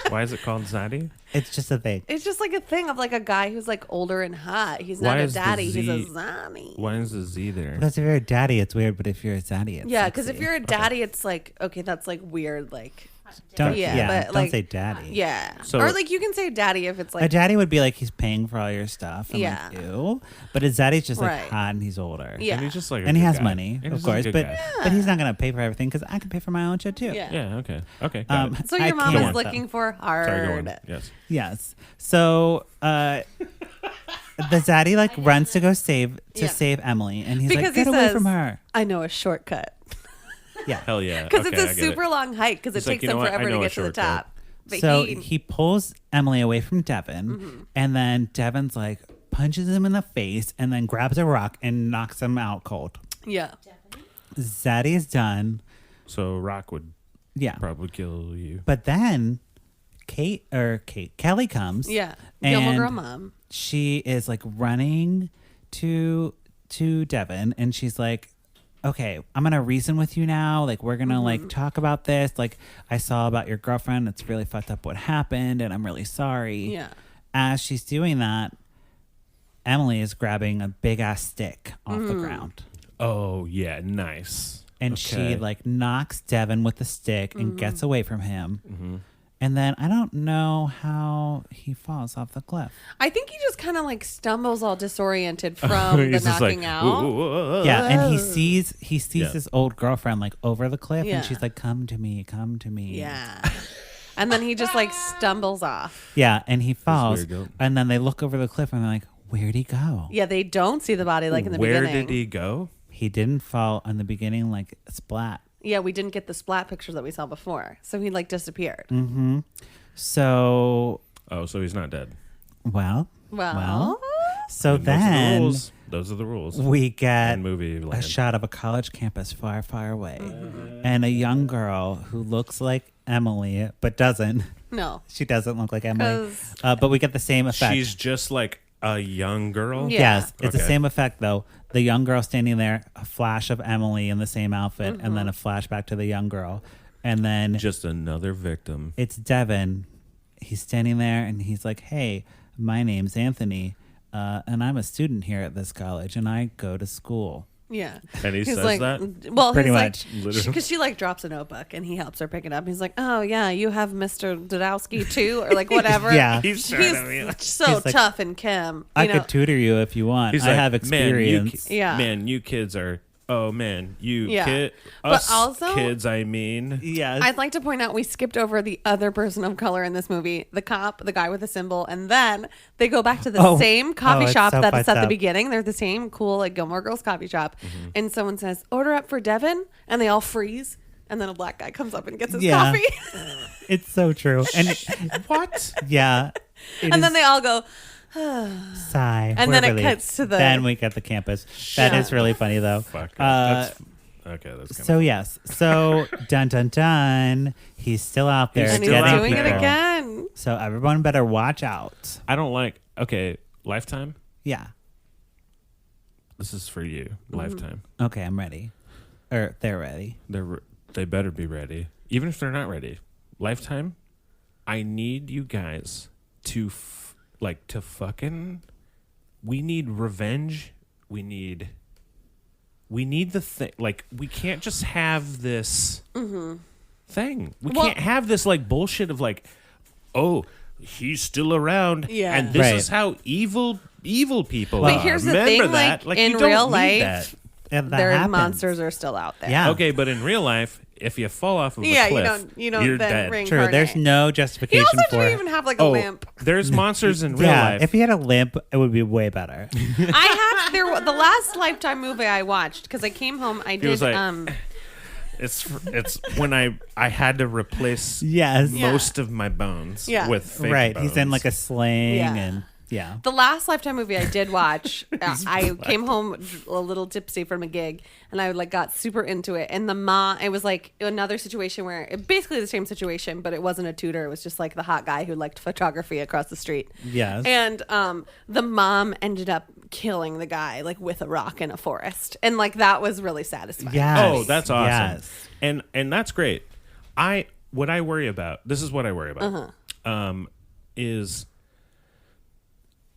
[SPEAKER 2] Why is it called zaddy?
[SPEAKER 1] It's just a thing.
[SPEAKER 3] It's just like a thing of like a guy who's like older and hot. He's
[SPEAKER 2] Why
[SPEAKER 3] not a
[SPEAKER 2] is the
[SPEAKER 3] daddy. He's a
[SPEAKER 2] Z-
[SPEAKER 3] zanny.
[SPEAKER 2] Why is the Z there?
[SPEAKER 1] Because if you're a daddy, it's weird. But if you're a zaddy, it's
[SPEAKER 3] Yeah, because if
[SPEAKER 1] sexy.
[SPEAKER 3] you're a daddy, it's like, okay, that's like weird. Like,
[SPEAKER 1] don't
[SPEAKER 3] yeah, but,
[SPEAKER 1] don't
[SPEAKER 3] like,
[SPEAKER 1] say daddy.
[SPEAKER 3] yeah.
[SPEAKER 2] So-
[SPEAKER 3] or like you can say daddy if it's
[SPEAKER 1] A
[SPEAKER 3] like,
[SPEAKER 1] daddy would be like he's paying for all your stuff. And
[SPEAKER 3] Yeah.
[SPEAKER 1] like, ew. But a zaddy's just like
[SPEAKER 3] Right.
[SPEAKER 1] hot and he's older.
[SPEAKER 3] yeah.
[SPEAKER 2] And he's just like, a
[SPEAKER 1] And he
[SPEAKER 2] good
[SPEAKER 1] has
[SPEAKER 2] guy.
[SPEAKER 1] money,
[SPEAKER 2] And
[SPEAKER 1] of
[SPEAKER 2] he's just a
[SPEAKER 1] course,
[SPEAKER 2] good
[SPEAKER 1] but
[SPEAKER 2] guy.
[SPEAKER 1] he's not gonna pay for everything because I can pay for my own shit too.
[SPEAKER 3] Yeah.
[SPEAKER 2] Yeah. Okay. Okay. Got it.
[SPEAKER 3] So your mom
[SPEAKER 1] can't,
[SPEAKER 3] is looking for hard.
[SPEAKER 2] Sorry. Go on. Yes.
[SPEAKER 1] Yes. So the zaddy like runs to go save Emily, and he's
[SPEAKER 3] Because
[SPEAKER 1] like,
[SPEAKER 3] he
[SPEAKER 1] "Get away
[SPEAKER 3] says,
[SPEAKER 1] from her!"
[SPEAKER 3] I know a shortcut.
[SPEAKER 1] Yeah.
[SPEAKER 2] Hell yeah.
[SPEAKER 3] Because
[SPEAKER 2] Okay,
[SPEAKER 3] it's
[SPEAKER 2] I
[SPEAKER 3] a
[SPEAKER 2] get
[SPEAKER 3] super
[SPEAKER 2] it.
[SPEAKER 3] long hike because it
[SPEAKER 2] He's like,
[SPEAKER 3] takes
[SPEAKER 2] "You know
[SPEAKER 3] them
[SPEAKER 2] what? I
[SPEAKER 3] forever to
[SPEAKER 2] know a
[SPEAKER 3] get to the
[SPEAKER 2] shortcut."
[SPEAKER 3] top. But
[SPEAKER 1] So
[SPEAKER 3] he,
[SPEAKER 1] he pulls Emily away from Devin, and then Devin's like punches him in the face, and then grabs a rock and knocks him out cold.
[SPEAKER 3] yeah.
[SPEAKER 1] Zaddy is done.
[SPEAKER 2] So Rock would
[SPEAKER 1] Yeah.
[SPEAKER 2] probably kill you.
[SPEAKER 1] But then Kelly comes.
[SPEAKER 3] Yeah.
[SPEAKER 1] And
[SPEAKER 3] Gilmore Girl mom.
[SPEAKER 1] she is like running to Devin, and she's like, okay, I'm gonna reason with you now. Like, we're gonna like talk about this. Like, I saw about your girlfriend. It's really fucked up what happened, and I'm really sorry.
[SPEAKER 3] Yeah.
[SPEAKER 1] As she's doing that, Emily is grabbing a big ass stick off the ground,
[SPEAKER 2] Oh yeah, nice.
[SPEAKER 1] and
[SPEAKER 2] Okay.
[SPEAKER 1] she like knocks Devin with the stick and gets away from him.
[SPEAKER 2] Mm-hmm.
[SPEAKER 1] And then I don't know how he falls off the cliff.
[SPEAKER 3] I think he just kind of like stumbles all disoriented from the
[SPEAKER 2] He's just like,
[SPEAKER 3] knocking out.
[SPEAKER 2] "Ooh."
[SPEAKER 1] Yeah, and he sees
[SPEAKER 2] Yeah.
[SPEAKER 1] his old girlfriend like over the cliff,
[SPEAKER 3] Yeah.
[SPEAKER 1] and she's like, come to me."
[SPEAKER 3] Yeah. And then he just like stumbles off.
[SPEAKER 1] Yeah, and he falls,
[SPEAKER 2] weird, though.
[SPEAKER 1] and then they look over the cliff, and they're like, "Where'd he go?"
[SPEAKER 3] Yeah, they don't see the body like in the
[SPEAKER 2] Where
[SPEAKER 3] beginning.
[SPEAKER 2] did he go?
[SPEAKER 1] He didn't fall in the beginning, like splat.
[SPEAKER 3] Yeah, we didn't get the splat pictures that we saw before. So he like disappeared.
[SPEAKER 1] Mm-hmm. So,
[SPEAKER 2] Oh, so he's not dead.
[SPEAKER 1] well. So
[SPEAKER 2] And
[SPEAKER 1] then
[SPEAKER 2] those are the rules.
[SPEAKER 1] we get
[SPEAKER 2] In movie
[SPEAKER 1] a
[SPEAKER 2] land.
[SPEAKER 1] shot of a college campus far, far away, and a young girl who looks like Emily but doesn't.
[SPEAKER 3] No.
[SPEAKER 1] She doesn't look like Emily,
[SPEAKER 3] 'Cause-
[SPEAKER 1] but we get the same effect.
[SPEAKER 2] She's just like a young girl.
[SPEAKER 3] Yeah.
[SPEAKER 1] Yes, it's the
[SPEAKER 2] Okay.
[SPEAKER 1] same effect though. The young girl standing there, a flash of Emily in the same outfit, and then a flashback to the young girl, and then
[SPEAKER 2] Just another victim.
[SPEAKER 1] it's Devin. He's standing there, and he's like, "Hey, my name's Anthony, and I'm a student here at this college, and I go to school."
[SPEAKER 3] Yeah.
[SPEAKER 2] And he
[SPEAKER 3] He's
[SPEAKER 2] says
[SPEAKER 3] like,
[SPEAKER 2] that?
[SPEAKER 3] well,
[SPEAKER 1] Pretty
[SPEAKER 3] he's
[SPEAKER 1] much.
[SPEAKER 3] like, because she like drops a notebook and he helps her pick it up. He's like, oh yeah, you have Mr. Dudowski too, or like whatever.
[SPEAKER 1] Yeah.
[SPEAKER 2] He's
[SPEAKER 3] He's
[SPEAKER 2] trying to be
[SPEAKER 3] so
[SPEAKER 1] He's like,
[SPEAKER 3] tough and Kim.
[SPEAKER 1] I
[SPEAKER 3] You know,
[SPEAKER 1] could tutor you if you want.
[SPEAKER 2] He's
[SPEAKER 1] I
[SPEAKER 2] like,
[SPEAKER 1] have experience.
[SPEAKER 3] Yeah.
[SPEAKER 2] Man, you kids are. Oh man, you
[SPEAKER 3] Yeah.
[SPEAKER 2] kid.
[SPEAKER 3] But
[SPEAKER 2] Us
[SPEAKER 3] also-
[SPEAKER 2] kids. I mean,
[SPEAKER 1] Yes.
[SPEAKER 3] I'd like to point out we skipped over the other person of color in this movie, the cop, the guy with the symbol, and then they go back to the same coffee
[SPEAKER 1] it's
[SPEAKER 3] shop
[SPEAKER 1] so
[SPEAKER 3] that's
[SPEAKER 1] fucked
[SPEAKER 3] at the
[SPEAKER 1] up.
[SPEAKER 3] beginning. They're the same cool like Gilmore Girls coffee shop, and someone says, "Order up for Devin," and they all freeze, and then a black guy comes up and gets his
[SPEAKER 1] Yeah.
[SPEAKER 3] coffee,
[SPEAKER 1] It's so true. And
[SPEAKER 2] what?
[SPEAKER 1] yeah. It
[SPEAKER 3] and then
[SPEAKER 1] is-
[SPEAKER 3] they all go,
[SPEAKER 1] sigh.
[SPEAKER 3] And
[SPEAKER 1] We're
[SPEAKER 3] then it
[SPEAKER 1] relieved.
[SPEAKER 3] cuts to the-
[SPEAKER 1] Then we get the campus. That
[SPEAKER 3] Yeah.
[SPEAKER 1] is really funny though.
[SPEAKER 2] Fuck.
[SPEAKER 1] Uh,
[SPEAKER 2] That's okay. That's kind
[SPEAKER 1] so yes. So dun dun dun. He's still out there
[SPEAKER 3] and he's
[SPEAKER 2] still
[SPEAKER 1] getting
[SPEAKER 2] out
[SPEAKER 3] doing
[SPEAKER 2] there.
[SPEAKER 3] it
[SPEAKER 1] people.
[SPEAKER 3] again.
[SPEAKER 1] So everyone better watch out.
[SPEAKER 2] I don't like. Okay, Lifetime.
[SPEAKER 1] Yeah.
[SPEAKER 2] This is for you.
[SPEAKER 3] Mm-hmm.
[SPEAKER 2] Lifetime.
[SPEAKER 1] Okay, I'm ready. Or they're ready.
[SPEAKER 2] They better be ready, even if they're not ready. Lifetime. I need you guys to to fucking. We need revenge. We need the thing. Like, we can't just have this thing. We
[SPEAKER 3] Well-
[SPEAKER 2] can't have this like bullshit of like, oh, he's still around,
[SPEAKER 3] Yeah.
[SPEAKER 2] and this
[SPEAKER 1] Right.
[SPEAKER 2] is how evil people
[SPEAKER 3] But
[SPEAKER 2] are.
[SPEAKER 3] here's the
[SPEAKER 2] Remember
[SPEAKER 3] thing,
[SPEAKER 2] that.
[SPEAKER 3] like,
[SPEAKER 2] you
[SPEAKER 3] in
[SPEAKER 2] don't
[SPEAKER 3] real
[SPEAKER 2] need
[SPEAKER 3] life,
[SPEAKER 2] that.
[SPEAKER 1] And that
[SPEAKER 3] Their
[SPEAKER 1] happens.
[SPEAKER 3] monsters are still out there.
[SPEAKER 1] Yeah.
[SPEAKER 2] Okay, but in real life, if you fall off of
[SPEAKER 3] Yeah,
[SPEAKER 2] a cliff,
[SPEAKER 3] you don't
[SPEAKER 2] you're
[SPEAKER 3] then
[SPEAKER 2] dead.
[SPEAKER 3] ring-
[SPEAKER 1] True. There's
[SPEAKER 3] Incarnate.
[SPEAKER 1] no
[SPEAKER 3] He
[SPEAKER 1] justification
[SPEAKER 3] also
[SPEAKER 1] for
[SPEAKER 3] didn't
[SPEAKER 1] it.
[SPEAKER 3] even have like a
[SPEAKER 2] Oh,
[SPEAKER 3] limp.
[SPEAKER 2] there's monsters in real
[SPEAKER 1] Yeah,
[SPEAKER 2] life.
[SPEAKER 1] if he had a limp, it would be way better.
[SPEAKER 3] The last Lifetime movie I watched because I came home. I
[SPEAKER 2] was
[SPEAKER 3] did
[SPEAKER 2] like- It's when I had to replace
[SPEAKER 1] Yes.
[SPEAKER 3] Yeah.
[SPEAKER 2] most of my bones
[SPEAKER 3] Yeah.
[SPEAKER 2] with fake
[SPEAKER 1] Right.
[SPEAKER 2] bones.
[SPEAKER 1] He's in like a sling
[SPEAKER 3] Yeah.
[SPEAKER 1] and yeah.
[SPEAKER 3] the last Lifetime movie I did watch. I came home a little tipsy from a gig, and I like got super into it. And the mom, it was like another situation where basically the same situation, but it wasn't a tutor. It was just like the hot guy who liked photography across the street.
[SPEAKER 1] Yes.
[SPEAKER 3] And the mom ended up killing the guy like with a rock in a forest, and like that was really satisfying.
[SPEAKER 1] Yes.
[SPEAKER 2] Oh, that's awesome.
[SPEAKER 1] Yes.
[SPEAKER 2] And that's great. This is what I worry about. is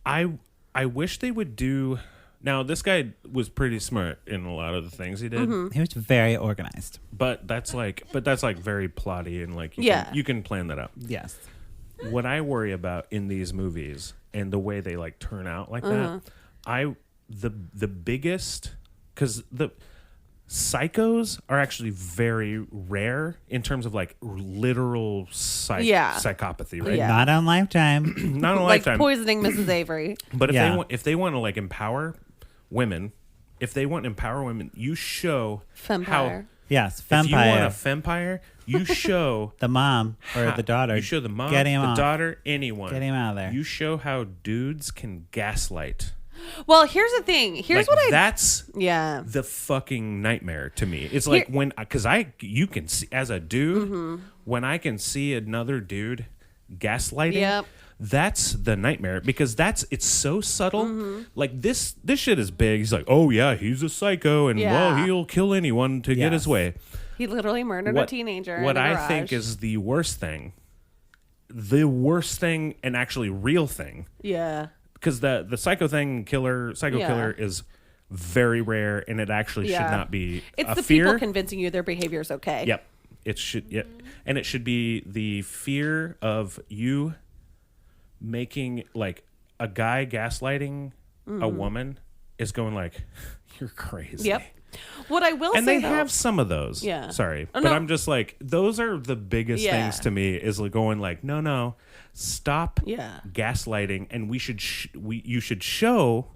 [SPEAKER 2] I wish they would do. Now, this guy was pretty smart in a lot of the things he did,
[SPEAKER 1] He was very organized.
[SPEAKER 2] but that's like very plotty and like you can plan that out.
[SPEAKER 1] Yes.
[SPEAKER 2] What I worry about in these movies and the way they like turn out like that, the biggest, because the psychos are actually very rare in terms of like literal psychopathy, right?
[SPEAKER 3] Yeah.
[SPEAKER 1] Not on Lifetime.
[SPEAKER 2] Not on
[SPEAKER 3] Like
[SPEAKER 2] Lifetime.
[SPEAKER 3] poisoning Mrs. Avery.
[SPEAKER 2] But if
[SPEAKER 1] Yeah.
[SPEAKER 2] they want to like empower women, you show
[SPEAKER 3] Fempire.
[SPEAKER 2] how.
[SPEAKER 1] Yes.
[SPEAKER 2] If you want a
[SPEAKER 1] Fempire.
[SPEAKER 2] fempire, you show
[SPEAKER 1] The mom or the daughter.
[SPEAKER 2] You show the mom,
[SPEAKER 1] Get him
[SPEAKER 2] the
[SPEAKER 1] off.
[SPEAKER 2] daughter, anyone.
[SPEAKER 1] Get him out of there.
[SPEAKER 2] You show how dudes can gaslight.
[SPEAKER 3] Well, here's the thing. Here's
[SPEAKER 2] Like,
[SPEAKER 3] what I.
[SPEAKER 2] That's
[SPEAKER 3] Yeah.
[SPEAKER 2] the fucking nightmare to me. It's like you can see as a dude when I can see another dude gaslighting.
[SPEAKER 3] Yep.
[SPEAKER 2] That's the nightmare because it's so subtle. Like this shit is big. He's like, oh yeah, he's a psycho, and well,
[SPEAKER 3] Yeah.
[SPEAKER 2] he'll kill anyone to get his
[SPEAKER 1] Yes.
[SPEAKER 2] way.
[SPEAKER 3] He literally murdered a teenager.
[SPEAKER 2] What
[SPEAKER 3] in a
[SPEAKER 2] I
[SPEAKER 3] garage.
[SPEAKER 2] think is the worst thing, and actually real thing,
[SPEAKER 3] Yeah.
[SPEAKER 2] because the psycho killer is very rare, and it actually should not be
[SPEAKER 3] It's
[SPEAKER 2] a
[SPEAKER 3] the
[SPEAKER 2] fear.
[SPEAKER 3] people convincing you their behavior is okay.
[SPEAKER 2] Yep. It should. Yep. And it should be the fear of you making like a guy gaslighting a woman is going like, you're crazy.
[SPEAKER 3] Yep. What I will
[SPEAKER 2] And
[SPEAKER 3] say,
[SPEAKER 2] they
[SPEAKER 3] though,
[SPEAKER 2] have some of those.
[SPEAKER 3] Yeah.
[SPEAKER 2] Sorry.
[SPEAKER 3] Oh,
[SPEAKER 2] but
[SPEAKER 3] no.
[SPEAKER 2] I'm just like, those are the biggest
[SPEAKER 3] Yeah.
[SPEAKER 2] things to me is like going like, no, stop
[SPEAKER 3] Yeah.
[SPEAKER 2] gaslighting. And we should, you should show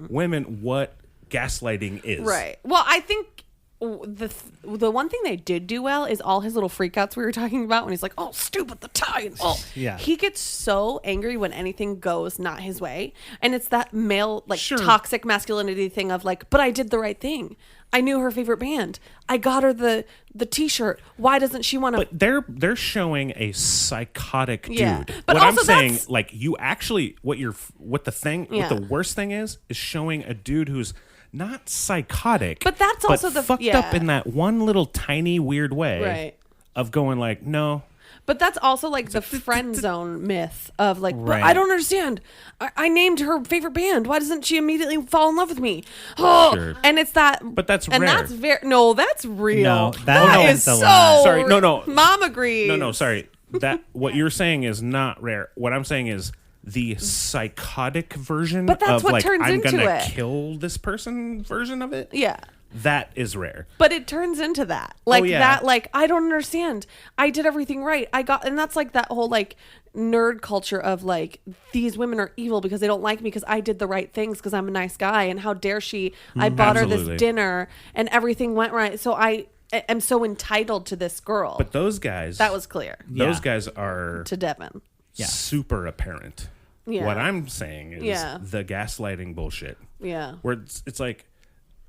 [SPEAKER 2] women what gaslighting is.
[SPEAKER 3] right. Well, I think the one thing they did do well is all his little freakouts we were talking about when he's like, oh, stupid, the tie. And, oh,
[SPEAKER 1] Yeah.
[SPEAKER 3] He gets so angry when anything goes not his way. And it's that male, like,
[SPEAKER 2] Sure.
[SPEAKER 3] toxic masculinity thing of like, but I did the right thing. I knew her favorite band. I got her the T-shirt. Why doesn't she want to?
[SPEAKER 2] But they're showing a psychotic dude.
[SPEAKER 3] Yeah. But
[SPEAKER 2] what I'm
[SPEAKER 3] also
[SPEAKER 2] saying,
[SPEAKER 3] that's-
[SPEAKER 2] like you actually, what the worst thing is showing a dude who's not psychotic,
[SPEAKER 3] But that's also the-
[SPEAKER 2] fucked
[SPEAKER 3] yeah.
[SPEAKER 2] up in that one little tiny weird way,
[SPEAKER 3] Right.
[SPEAKER 2] Of going like, no,
[SPEAKER 3] But that's also like the friend zone myth of like, but
[SPEAKER 1] Right.
[SPEAKER 3] I don't understand. I named her favorite band. Why doesn't she immediately fall in love with me? Oh,
[SPEAKER 2] Sure.
[SPEAKER 3] and it's that.
[SPEAKER 2] But that's
[SPEAKER 3] and
[SPEAKER 2] rare.
[SPEAKER 3] that's very that's real.
[SPEAKER 1] No, that
[SPEAKER 3] that
[SPEAKER 1] happens
[SPEAKER 3] is
[SPEAKER 1] a
[SPEAKER 3] so.
[SPEAKER 1] lot.
[SPEAKER 2] Sorry, no.
[SPEAKER 3] Mom agrees.
[SPEAKER 2] no, sorry. That what you're saying is not rare. What I'm saying is the psychotic version
[SPEAKER 3] But that's
[SPEAKER 2] of
[SPEAKER 3] what
[SPEAKER 2] like
[SPEAKER 3] turns
[SPEAKER 2] I'm
[SPEAKER 3] into
[SPEAKER 2] gonna
[SPEAKER 3] it.
[SPEAKER 2] kill this person version of it.
[SPEAKER 3] Yeah.
[SPEAKER 2] That is rare.
[SPEAKER 3] But it turns into that. Like
[SPEAKER 2] yeah.
[SPEAKER 3] that, like, I don't understand. I did everything right. And that's like that whole like nerd culture of like, these women are evil because they don't like me because I did the right things because I'm a nice guy. And how dare she? I bought her
[SPEAKER 2] Absolutely.
[SPEAKER 3] this dinner and everything went right. So I am so entitled to this girl.
[SPEAKER 2] But those guys,
[SPEAKER 3] that was clear
[SPEAKER 2] those
[SPEAKER 1] Yeah.
[SPEAKER 2] guys are
[SPEAKER 3] to Devin.
[SPEAKER 1] Yeah.
[SPEAKER 2] super apparent.
[SPEAKER 3] Yeah.
[SPEAKER 2] What I'm saying is
[SPEAKER 3] Yeah.
[SPEAKER 2] the gaslighting bullshit.
[SPEAKER 3] Yeah.
[SPEAKER 2] Where it's like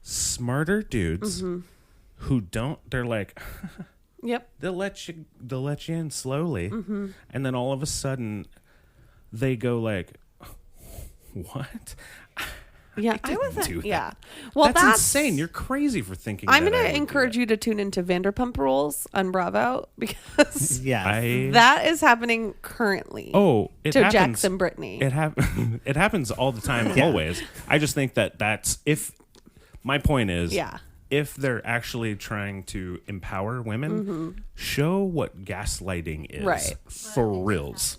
[SPEAKER 2] smarter dudes who don't. They're like
[SPEAKER 3] Yep.
[SPEAKER 2] they'll let you in slowly, and then all of a sudden they go like, what?
[SPEAKER 3] Yeah.
[SPEAKER 2] I didn't do that.
[SPEAKER 3] Yeah. Well,
[SPEAKER 2] that's insane. You're crazy for thinking.
[SPEAKER 3] I'm
[SPEAKER 2] going
[SPEAKER 3] going to encourage you to tune into Vanderpump Rules on Bravo because
[SPEAKER 1] Yes.
[SPEAKER 3] that is happening currently.
[SPEAKER 2] It
[SPEAKER 3] to
[SPEAKER 2] happens.
[SPEAKER 3] Jackson Brittany.
[SPEAKER 2] It happens all the time, always. I just think that's if my point is,
[SPEAKER 3] Yeah.
[SPEAKER 2] if they're actually trying to empower women, show what gaslighting is,
[SPEAKER 3] Right.
[SPEAKER 2] For reals,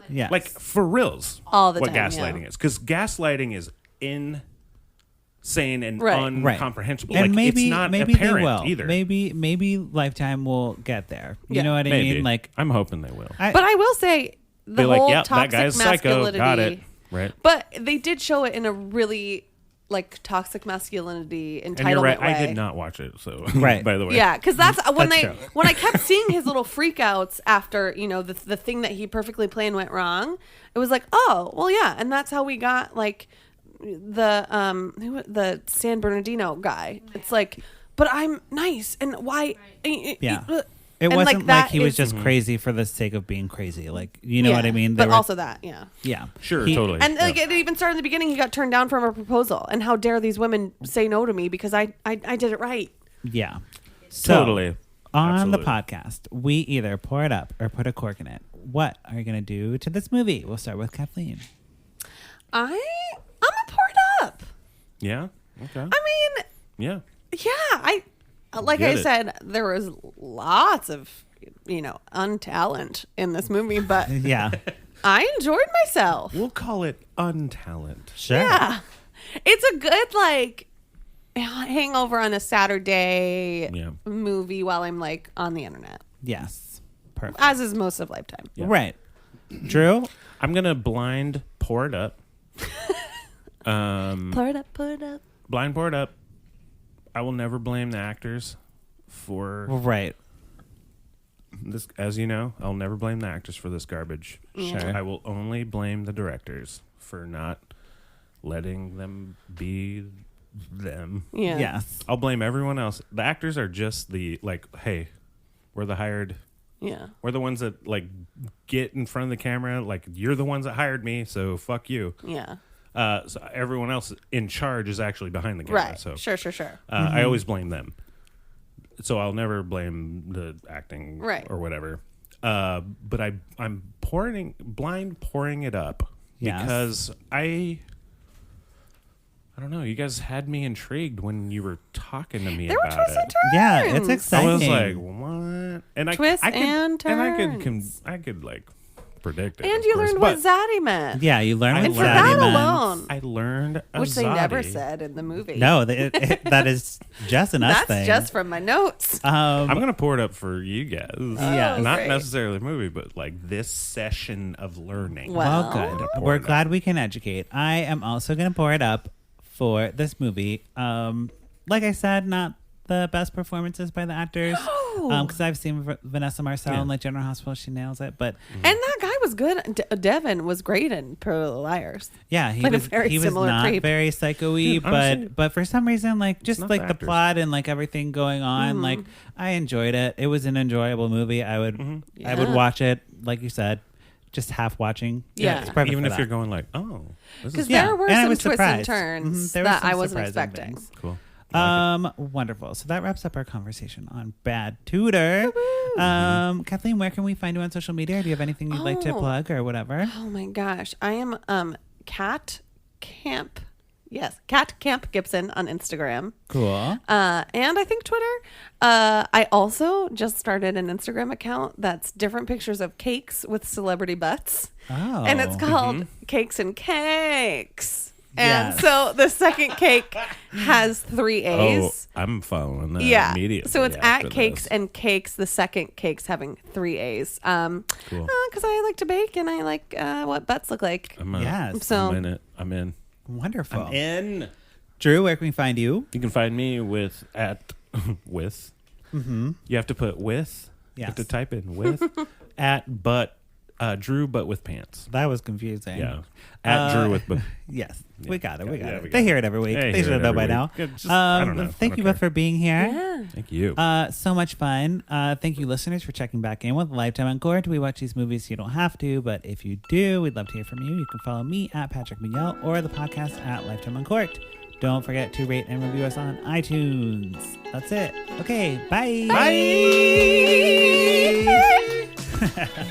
[SPEAKER 1] Yes.
[SPEAKER 2] like for reals,
[SPEAKER 3] All the
[SPEAKER 2] what
[SPEAKER 3] time,
[SPEAKER 2] gaslighting
[SPEAKER 3] yeah.
[SPEAKER 2] is, because gaslighting is insane and
[SPEAKER 3] Right.
[SPEAKER 2] uncomprehensible.
[SPEAKER 1] And
[SPEAKER 2] Like
[SPEAKER 1] maybe
[SPEAKER 2] it's not
[SPEAKER 1] maybe
[SPEAKER 2] apparent
[SPEAKER 1] they will.
[SPEAKER 2] either.
[SPEAKER 1] Maybe Lifetime will get there. You
[SPEAKER 3] Yeah.
[SPEAKER 1] know what I
[SPEAKER 2] Maybe.
[SPEAKER 1] mean? Like
[SPEAKER 2] I'm hoping they will.
[SPEAKER 3] But I will say the
[SPEAKER 2] Be
[SPEAKER 3] whole
[SPEAKER 2] like, yeah, that
[SPEAKER 3] toxic
[SPEAKER 2] guy's psycho.
[SPEAKER 3] masculinity.
[SPEAKER 2] Got it. Right.
[SPEAKER 3] But they did show it in a really like toxic masculinity entitlement
[SPEAKER 2] And you're right.
[SPEAKER 3] way.
[SPEAKER 2] I did not watch it. So
[SPEAKER 1] Right.
[SPEAKER 2] by the way,
[SPEAKER 3] Yeah, because that's when
[SPEAKER 1] That's
[SPEAKER 3] they
[SPEAKER 1] true.
[SPEAKER 3] when I kept seeing his little freakouts after the thing that he perfectly planned went wrong. It was like, oh well, yeah, and that's how we got like the San Bernardino guy. It's like, but I'm nice, and why?
[SPEAKER 1] Yeah. It
[SPEAKER 3] And,
[SPEAKER 1] wasn't like,
[SPEAKER 3] that
[SPEAKER 1] he was
[SPEAKER 3] is-
[SPEAKER 1] just crazy for the sake of being crazy. Like, you know what I mean? They
[SPEAKER 3] But
[SPEAKER 1] were-
[SPEAKER 3] also that, yeah.
[SPEAKER 1] yeah.
[SPEAKER 2] Sure,
[SPEAKER 1] He-
[SPEAKER 2] totally.
[SPEAKER 3] And like it even started in the beginning. He got turned down from a proposal, and how dare these women say no to me because I did it right.
[SPEAKER 1] Yeah. So,
[SPEAKER 2] Totally.
[SPEAKER 1] on
[SPEAKER 2] Absolutely.
[SPEAKER 1] the podcast, we either pour it up or put a cork in it. what are you going to do to this movie? We'll start with Kathleen.
[SPEAKER 3] I'm gonna pour it up.
[SPEAKER 2] Yeah. Okay.
[SPEAKER 3] I mean,
[SPEAKER 2] Yeah.
[SPEAKER 3] yeah, like
[SPEAKER 2] Get
[SPEAKER 3] I
[SPEAKER 2] it.
[SPEAKER 3] said, there was lots of, untalent in this movie, but
[SPEAKER 1] Yeah.
[SPEAKER 3] I enjoyed myself.
[SPEAKER 2] We'll call it untalent.
[SPEAKER 1] Sure.
[SPEAKER 3] Yeah. It's a good, like, hangover on a Saturday
[SPEAKER 2] Yeah.
[SPEAKER 3] movie while I'm, like, on the internet.
[SPEAKER 1] Yes. Perfect.
[SPEAKER 3] As is most of Lifetime.
[SPEAKER 2] Yeah.
[SPEAKER 1] Right. Drew?
[SPEAKER 2] I'm gonna blind pour it up.
[SPEAKER 3] Pour it up.
[SPEAKER 2] Blind pour it up. I will never blame the actors for
[SPEAKER 1] Right.
[SPEAKER 2] this. As you know, I'll never blame the actors for this garbage.
[SPEAKER 1] Sure.
[SPEAKER 2] I will only blame the directors for not letting them be them.
[SPEAKER 3] Yeah.
[SPEAKER 1] Yes.
[SPEAKER 2] I'll blame everyone else. The actors are just hey, we're the hired.
[SPEAKER 3] Yeah.
[SPEAKER 2] We're the ones that get in front of the camera. Like, you're the ones that hired me, so fuck you.
[SPEAKER 3] Yeah.
[SPEAKER 2] So everyone else in charge is actually behind the camera.
[SPEAKER 3] Right.
[SPEAKER 2] So
[SPEAKER 3] Sure.
[SPEAKER 2] I always blame them. So I'll never blame the acting
[SPEAKER 3] Right.
[SPEAKER 2] or whatever. But I'm blind pouring it up
[SPEAKER 1] Yes.
[SPEAKER 2] because I don't know. You guys had me intrigued when you were talking to me
[SPEAKER 3] There were
[SPEAKER 2] about
[SPEAKER 3] twists
[SPEAKER 2] it.
[SPEAKER 3] and turns.
[SPEAKER 1] Yeah, it's
[SPEAKER 2] I
[SPEAKER 1] exciting.
[SPEAKER 2] was like, what? And
[SPEAKER 3] Twists
[SPEAKER 2] I could,
[SPEAKER 3] and
[SPEAKER 2] and
[SPEAKER 3] turns.
[SPEAKER 2] I could predict it.
[SPEAKER 3] And
[SPEAKER 2] of
[SPEAKER 3] you
[SPEAKER 2] course,
[SPEAKER 3] learned
[SPEAKER 2] but
[SPEAKER 3] what Zaddy meant.
[SPEAKER 1] Yeah, you learn
[SPEAKER 2] And
[SPEAKER 1] what
[SPEAKER 2] for
[SPEAKER 1] Zaddy
[SPEAKER 2] that
[SPEAKER 1] meant.
[SPEAKER 3] alone.
[SPEAKER 2] I learned a
[SPEAKER 3] Which they never
[SPEAKER 2] Zaddy.
[SPEAKER 3] said in the movie.
[SPEAKER 1] No, that is just an us
[SPEAKER 3] That's
[SPEAKER 1] thing.
[SPEAKER 3] just from my notes.
[SPEAKER 2] I'm gonna pour it up for you guys.
[SPEAKER 1] Yeah.
[SPEAKER 2] Not
[SPEAKER 3] great.
[SPEAKER 2] necessarily the movie, but this session of learning.
[SPEAKER 3] Well,
[SPEAKER 1] Well, good.
[SPEAKER 2] Pour
[SPEAKER 1] We're
[SPEAKER 2] it up.
[SPEAKER 1] glad we can educate. I am also going to pour it up for this movie. Like I said, not the best performances by the actors.
[SPEAKER 3] No.
[SPEAKER 1] Because I've seen Vanessa Marcil
[SPEAKER 2] Yeah.
[SPEAKER 1] in General Hospital. She nails it. But
[SPEAKER 3] And that guy was good. Devin was great in Pretty Little Liars.
[SPEAKER 1] yeah, he
[SPEAKER 3] Played a
[SPEAKER 1] was,
[SPEAKER 3] very
[SPEAKER 1] he was
[SPEAKER 3] similar
[SPEAKER 1] not
[SPEAKER 3] creep.
[SPEAKER 1] very psycho-y,
[SPEAKER 2] Dude, honestly,
[SPEAKER 1] but for some reason, just
[SPEAKER 2] not
[SPEAKER 1] like
[SPEAKER 2] the
[SPEAKER 1] the
[SPEAKER 2] actors.
[SPEAKER 1] plot and everything going on, I enjoyed it. It was an enjoyable movie. I would I would
[SPEAKER 3] Yeah.
[SPEAKER 1] watch it, like you said, just half watching.
[SPEAKER 3] Yeah.
[SPEAKER 1] It's perfect
[SPEAKER 2] Even
[SPEAKER 1] for
[SPEAKER 2] if
[SPEAKER 1] that.
[SPEAKER 2] you're going this
[SPEAKER 3] Because
[SPEAKER 2] is
[SPEAKER 1] Yeah,
[SPEAKER 3] there were
[SPEAKER 1] and I
[SPEAKER 3] some
[SPEAKER 1] was
[SPEAKER 3] twists and
[SPEAKER 1] surprised.
[SPEAKER 3] turns
[SPEAKER 1] There were
[SPEAKER 3] that
[SPEAKER 1] some
[SPEAKER 3] I wasn't
[SPEAKER 1] surprising
[SPEAKER 3] expecting.
[SPEAKER 1] things.
[SPEAKER 2] cool. I like
[SPEAKER 1] Wonderful. So that wraps up our conversation on Bad Tutor. Kathleen, where can we find you on social media? Do you have anything you'd like to
[SPEAKER 3] Oh.
[SPEAKER 1] plug or whatever?
[SPEAKER 3] Oh my gosh. I am Cat Camp. Yes, Cat Camp Gibson on Instagram.
[SPEAKER 1] Cool.
[SPEAKER 3] And I think Twitter. I also just started an Instagram account that's different pictures of cakes with celebrity butts.
[SPEAKER 1] Oh.
[SPEAKER 3] And it's called Cakes and Cakes. And
[SPEAKER 1] Yes.
[SPEAKER 3] so the second cake has 3
[SPEAKER 2] Oh,
[SPEAKER 3] A's.
[SPEAKER 2] I'm following that
[SPEAKER 3] Yeah.
[SPEAKER 2] immediately.
[SPEAKER 3] So it's
[SPEAKER 2] after
[SPEAKER 3] at Cakes
[SPEAKER 2] this.
[SPEAKER 3] and Cakes, the second cake's having 3 A's.
[SPEAKER 2] Cool.
[SPEAKER 3] Because I like to bake and I like what butts look like.
[SPEAKER 1] Yes.
[SPEAKER 3] So-
[SPEAKER 2] I'm in it. I'm in.
[SPEAKER 1] Wonderful.
[SPEAKER 2] I'm in.
[SPEAKER 1] Drew, where can we find you?
[SPEAKER 2] You can find me with.
[SPEAKER 1] Mm-hmm.
[SPEAKER 2] You have to put with. You have
[SPEAKER 1] Yes.
[SPEAKER 2] to type in with at Drew but with pants.
[SPEAKER 1] That was confusing.
[SPEAKER 2] Yeah. At Drew with.
[SPEAKER 1] Yes. We got it. We got
[SPEAKER 2] Yeah,
[SPEAKER 1] it.
[SPEAKER 2] we got
[SPEAKER 1] They
[SPEAKER 2] it.
[SPEAKER 1] hear it every week.
[SPEAKER 2] They
[SPEAKER 1] They
[SPEAKER 2] hear
[SPEAKER 1] should
[SPEAKER 2] it
[SPEAKER 1] know
[SPEAKER 2] every
[SPEAKER 1] by
[SPEAKER 2] week.
[SPEAKER 1] now.
[SPEAKER 2] Good, just- I don't know. I
[SPEAKER 1] Thank
[SPEAKER 2] don't
[SPEAKER 1] you
[SPEAKER 2] care.
[SPEAKER 1] both for being here.
[SPEAKER 3] Yeah.
[SPEAKER 2] Thank you.
[SPEAKER 1] So much fun. Thank you, listeners, for checking back in with Lifetime Uncorked. We watch these movies so you don't have to, but if you do, we'd love to hear from you. You can follow me at Patrick Miguel or the podcast at Lifetime Uncorked. Don't forget to rate and review us on iTunes. That's it. Okay, bye.
[SPEAKER 2] Bye.